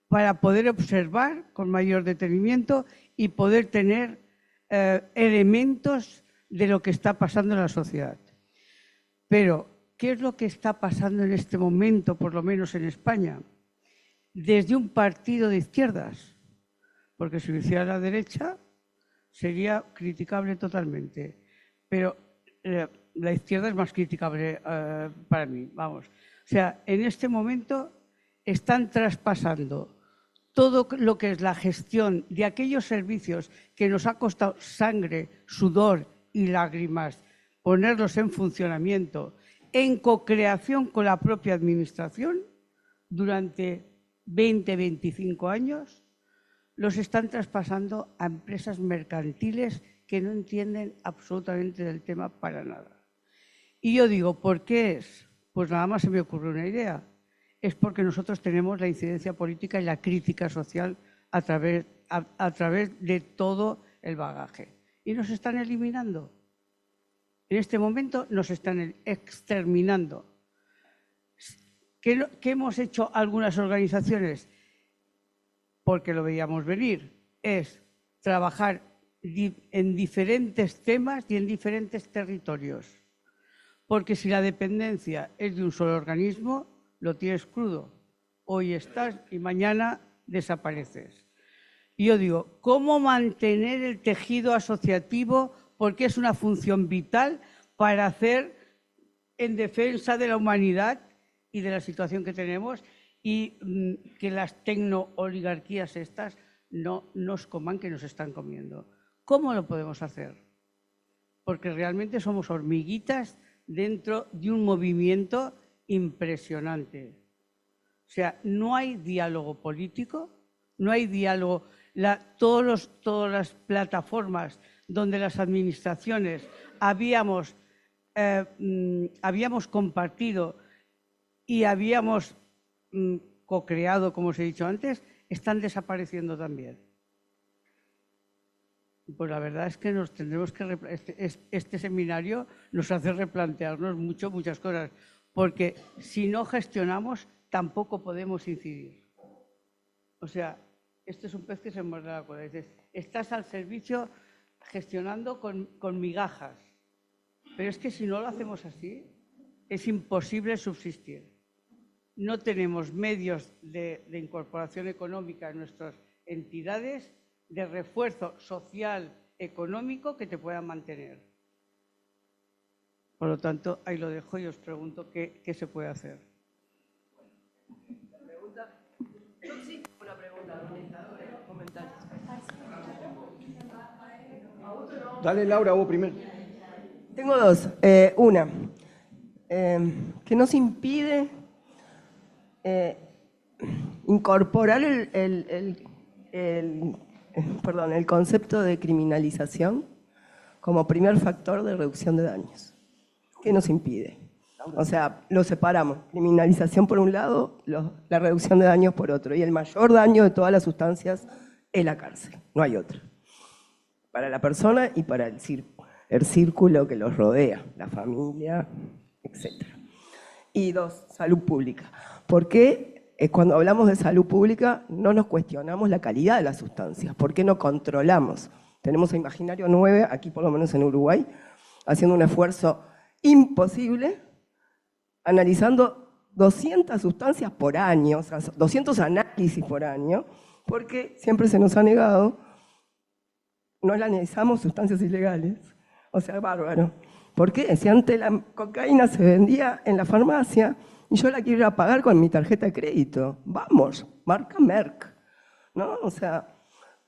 para poder observar con mayor detenimiento y poder tener elementos de lo que está pasando en la sociedad. Pero, ¿qué es lo que está pasando en este momento, por lo menos en España? Desde un partido de izquierdas, porque si lo hiciera la derecha sería criticable totalmente, pero la izquierda es más criticable para mí, vamos. O sea, en este momento están traspasando todo lo que es la gestión de aquellos servicios que nos ha costado sangre, sudor y lágrimas ponerlos en funcionamiento, en co-creación con la propia administración durante 20, 25 años, los están traspasando a empresas mercantiles que no entienden absolutamente del tema para nada. Y yo digo, ¿por qué es? Pues nada más se me ocurre una idea. Es porque nosotros tenemos la incidencia política y la crítica social a través de todo el bagaje. Y nos están eliminando. En este momento nos están exterminando. ¿Qué hemos hecho algunas organizaciones? Porque lo veíamos venir. Es trabajar en diferentes temas y en diferentes territorios. Porque si la dependencia es de un solo organismo, lo tienes crudo. Hoy estás y mañana desapareces. Y yo digo, ¿cómo mantener el tejido asociativo? Porque es una función vital para hacer en defensa de la humanidad y de la situación que tenemos y que las tecno-oligarquías estas no nos coman, que nos están comiendo. ¿Cómo lo podemos hacer? Porque realmente somos hormiguitas dentro de un movimiento impresionante. O sea, no hay diálogo político, no hay diálogo. Todas las plataformas donde las administraciones habíamos compartido y habíamos co-creado, como os he dicho antes, están desapareciendo también. Pues la verdad es que nos tendremos que este seminario nos hace replantearnos muchas cosas, porque si no gestionamos tampoco podemos incidir. O sea, este es un pez que se muerde la cola. Dices, estás al servicio gestionando con migajas, pero es que si no lo hacemos así es imposible subsistir. No tenemos medios de incorporación económica en nuestras entidades, de refuerzo social, económico que te puedan mantener. Por lo tanto, ahí lo dejo y os pregunto qué se puede hacer. Una pregunta, comentarios. Dale, Laura, vos primero. Tengo dos. Una, que nos impide incorporar el concepto de criminalización como primer factor de reducción de daños. ¿Qué nos impide? O sea, lo separamos. Criminalización por un lado, la reducción de daños por otro. Y el mayor daño de todas las sustancias es la cárcel. No hay otra. Para la persona y para el círculo que los rodea, la familia, etc. Y dos, salud pública. ¿Por qué cuando hablamos de salud pública no nos cuestionamos la calidad de las sustancias? ¿Por qué no controlamos? Tenemos a Imaginario 9, aquí por lo menos en Uruguay, haciendo un esfuerzo imposible, analizando 200 sustancias por año, o sea, 200 análisis por año, porque siempre se nos ha negado, no analizamos sustancias ilegales, o sea, bárbaro. ¿Por qué? Si antes la cocaína se vendía en la farmacia y yo la quiero ir a pagar con mi tarjeta de crédito, vamos, marca Merck, ¿no? O sea,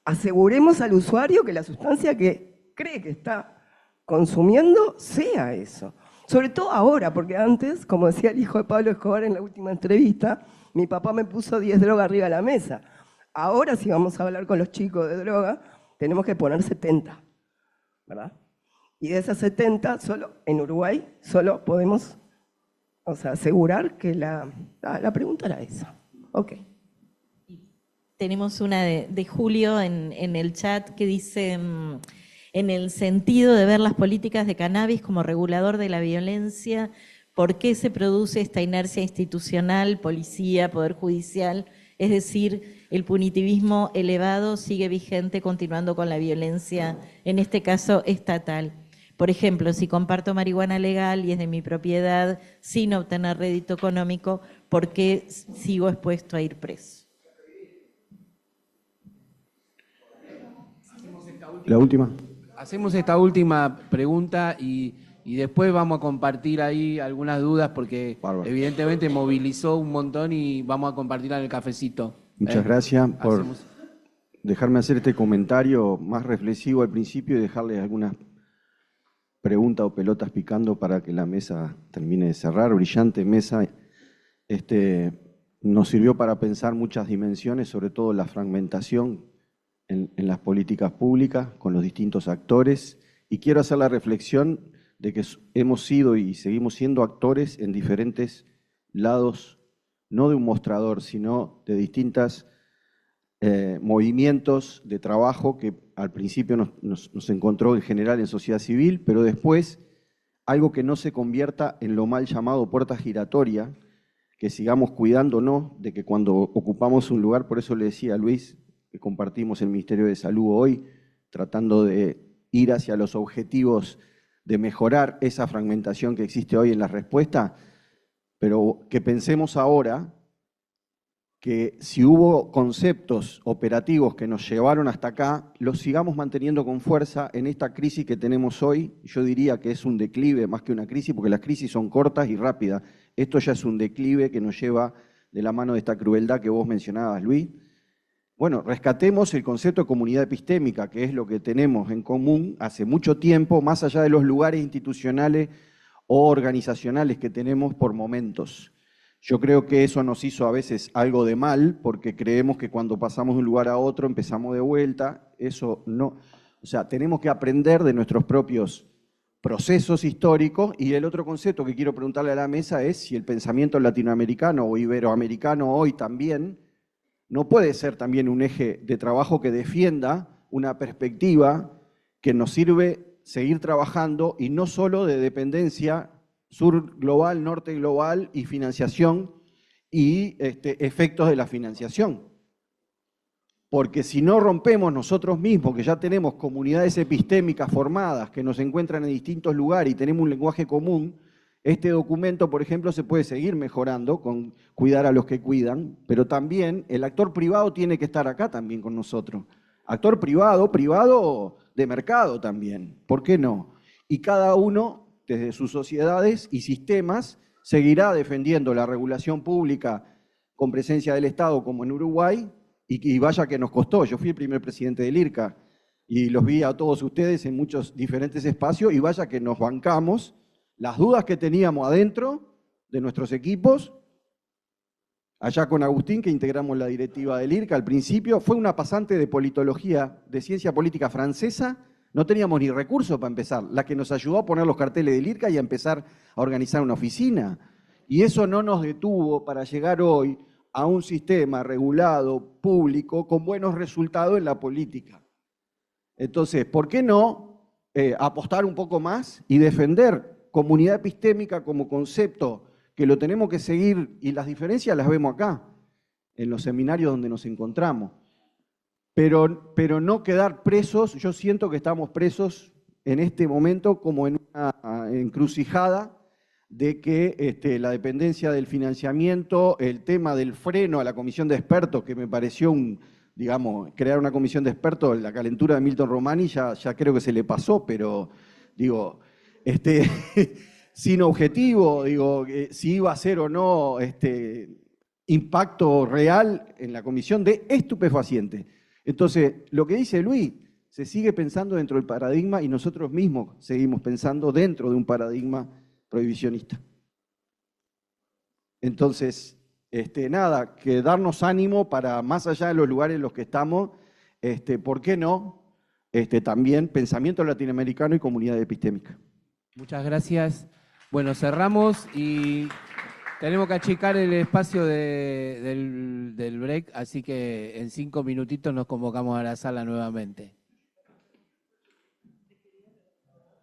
aseguremos al usuario que la sustancia que cree que está consumiendo sea eso. Sobre todo ahora, porque antes, como decía el hijo de Pablo Escobar en la última entrevista, mi papá me puso 10 drogas arriba de la mesa. Ahora, si vamos a hablar con los chicos de droga, tenemos que poner 70, ¿verdad? Y de esas 70, solo en Uruguay, solo podemos, asegurar que la pregunta era esa. Ok. Tenemos una de Julio en el chat que dice, en el sentido de ver las políticas de cannabis como regulador de la violencia, ¿por qué se produce esta inercia institucional, policía, poder judicial? Es decir, el punitivismo elevado sigue vigente continuando con la violencia, en este caso estatal. Por ejemplo, si comparto marihuana legal y es de mi propiedad sin obtener rédito económico, ¿por qué sigo expuesto a ir preso? La última. Hacemos esta última pregunta y después vamos a compartir ahí algunas dudas porque evidentemente movilizó un montón y vamos a compartirla en el cafecito. Muchas gracias por dejarme hacer este comentario más reflexivo al principio y dejarle algunas preguntas o pelotas picando para que la mesa termine de cerrar. Brillante mesa. Nos sirvió para pensar muchas dimensiones, sobre todo la fragmentación en las políticas públicas con los distintos actores. Y quiero hacer la reflexión de que hemos sido y seguimos siendo actores en diferentes lados, no de un mostrador, sino de distintos movimientos de trabajo que al principio nos encontró en general en sociedad civil, pero después algo que no se convierta en lo mal llamado puerta giratoria, que sigamos cuidándonos de que cuando ocupamos un lugar, por eso le decía a Luis, que compartimos el Ministerio de Salud hoy, tratando de ir hacia los objetivos de mejorar esa fragmentación que existe hoy en la respuesta, pero que pensemos ahora que si hubo conceptos operativos que nos llevaron hasta acá, los sigamos manteniendo con fuerza en esta crisis que tenemos hoy. Yo diría que es un declive más que una crisis, porque las crisis son cortas y rápidas. Esto ya es un declive que nos lleva de la mano de esta crueldad que vos mencionabas, Luis. Bueno, rescatemos el concepto de comunidad epistémica, que es lo que tenemos en común hace mucho tiempo, más allá de los lugares institucionales o organizacionales que tenemos por momentos. Yo creo que eso nos hizo a veces algo de mal, porque creemos que cuando pasamos de un lugar a otro empezamos de vuelta. Eso no. O sea, tenemos que aprender de nuestros propios procesos históricos. Y el otro concepto que quiero preguntarle a la mesa es si el pensamiento latinoamericano o iberoamericano hoy también no puede ser también un eje de trabajo que defienda una perspectiva que nos sirve seguir trabajando y no solo de dependencia sur global, norte global y financiación y efectos de la financiación. Porque si no rompemos nosotros mismos, que ya tenemos comunidades epistémicas formadas que nos encuentran en distintos lugares y tenemos un lenguaje común, este documento, por ejemplo, se puede seguir mejorando con cuidar a los que cuidan, pero también el actor privado tiene que estar acá también con nosotros. Actor privado, privado de mercado también, ¿por qué no? Y cada uno, desde sus sociedades y sistemas, seguirá defendiendo la regulación pública con presencia del Estado como en Uruguay, y vaya que nos costó. Yo fui el primer presidente del IRCA y los vi a todos ustedes en muchos diferentes espacios y vaya que nos bancamos las dudas que teníamos adentro de nuestros equipos. Allá con Agustín, que integramos la directiva del IRCA al principio, fue una pasante de politología, de ciencia política francesa. No teníamos ni recursos para empezar, la que nos ayudó a poner los carteles del IRCA y a empezar a organizar una oficina. Y eso no nos detuvo para llegar hoy a un sistema regulado, público, con buenos resultados en la política. Entonces, ¿por qué no apostar un poco más y defender comunidad epistémica como concepto que lo tenemos que seguir? Y las diferencias las vemos acá, en los seminarios donde nos encontramos. Pero no quedar presos. Yo siento que estamos presos en este momento como en una encrucijada de que la dependencia del financiamiento, el tema del freno a la comisión de expertos, que me pareció crear una comisión de expertos, la calentura de Milton Romani ya creo que se le pasó, pero digo, sin objetivo, si iba a ser o no impacto real en la comisión de estupefacientes. Entonces, lo que dice Luis, se sigue pensando dentro del paradigma y nosotros mismos seguimos pensando dentro de un paradigma prohibicionista. Entonces, nada, que darnos ánimo para más allá de los lugares en los que estamos, ¿por qué no? También pensamiento latinoamericano y comunidad epistémica. Muchas gracias. Bueno, cerramos y tenemos que achicar el espacio del break, así que en 5 minutitos nos convocamos a la sala nuevamente.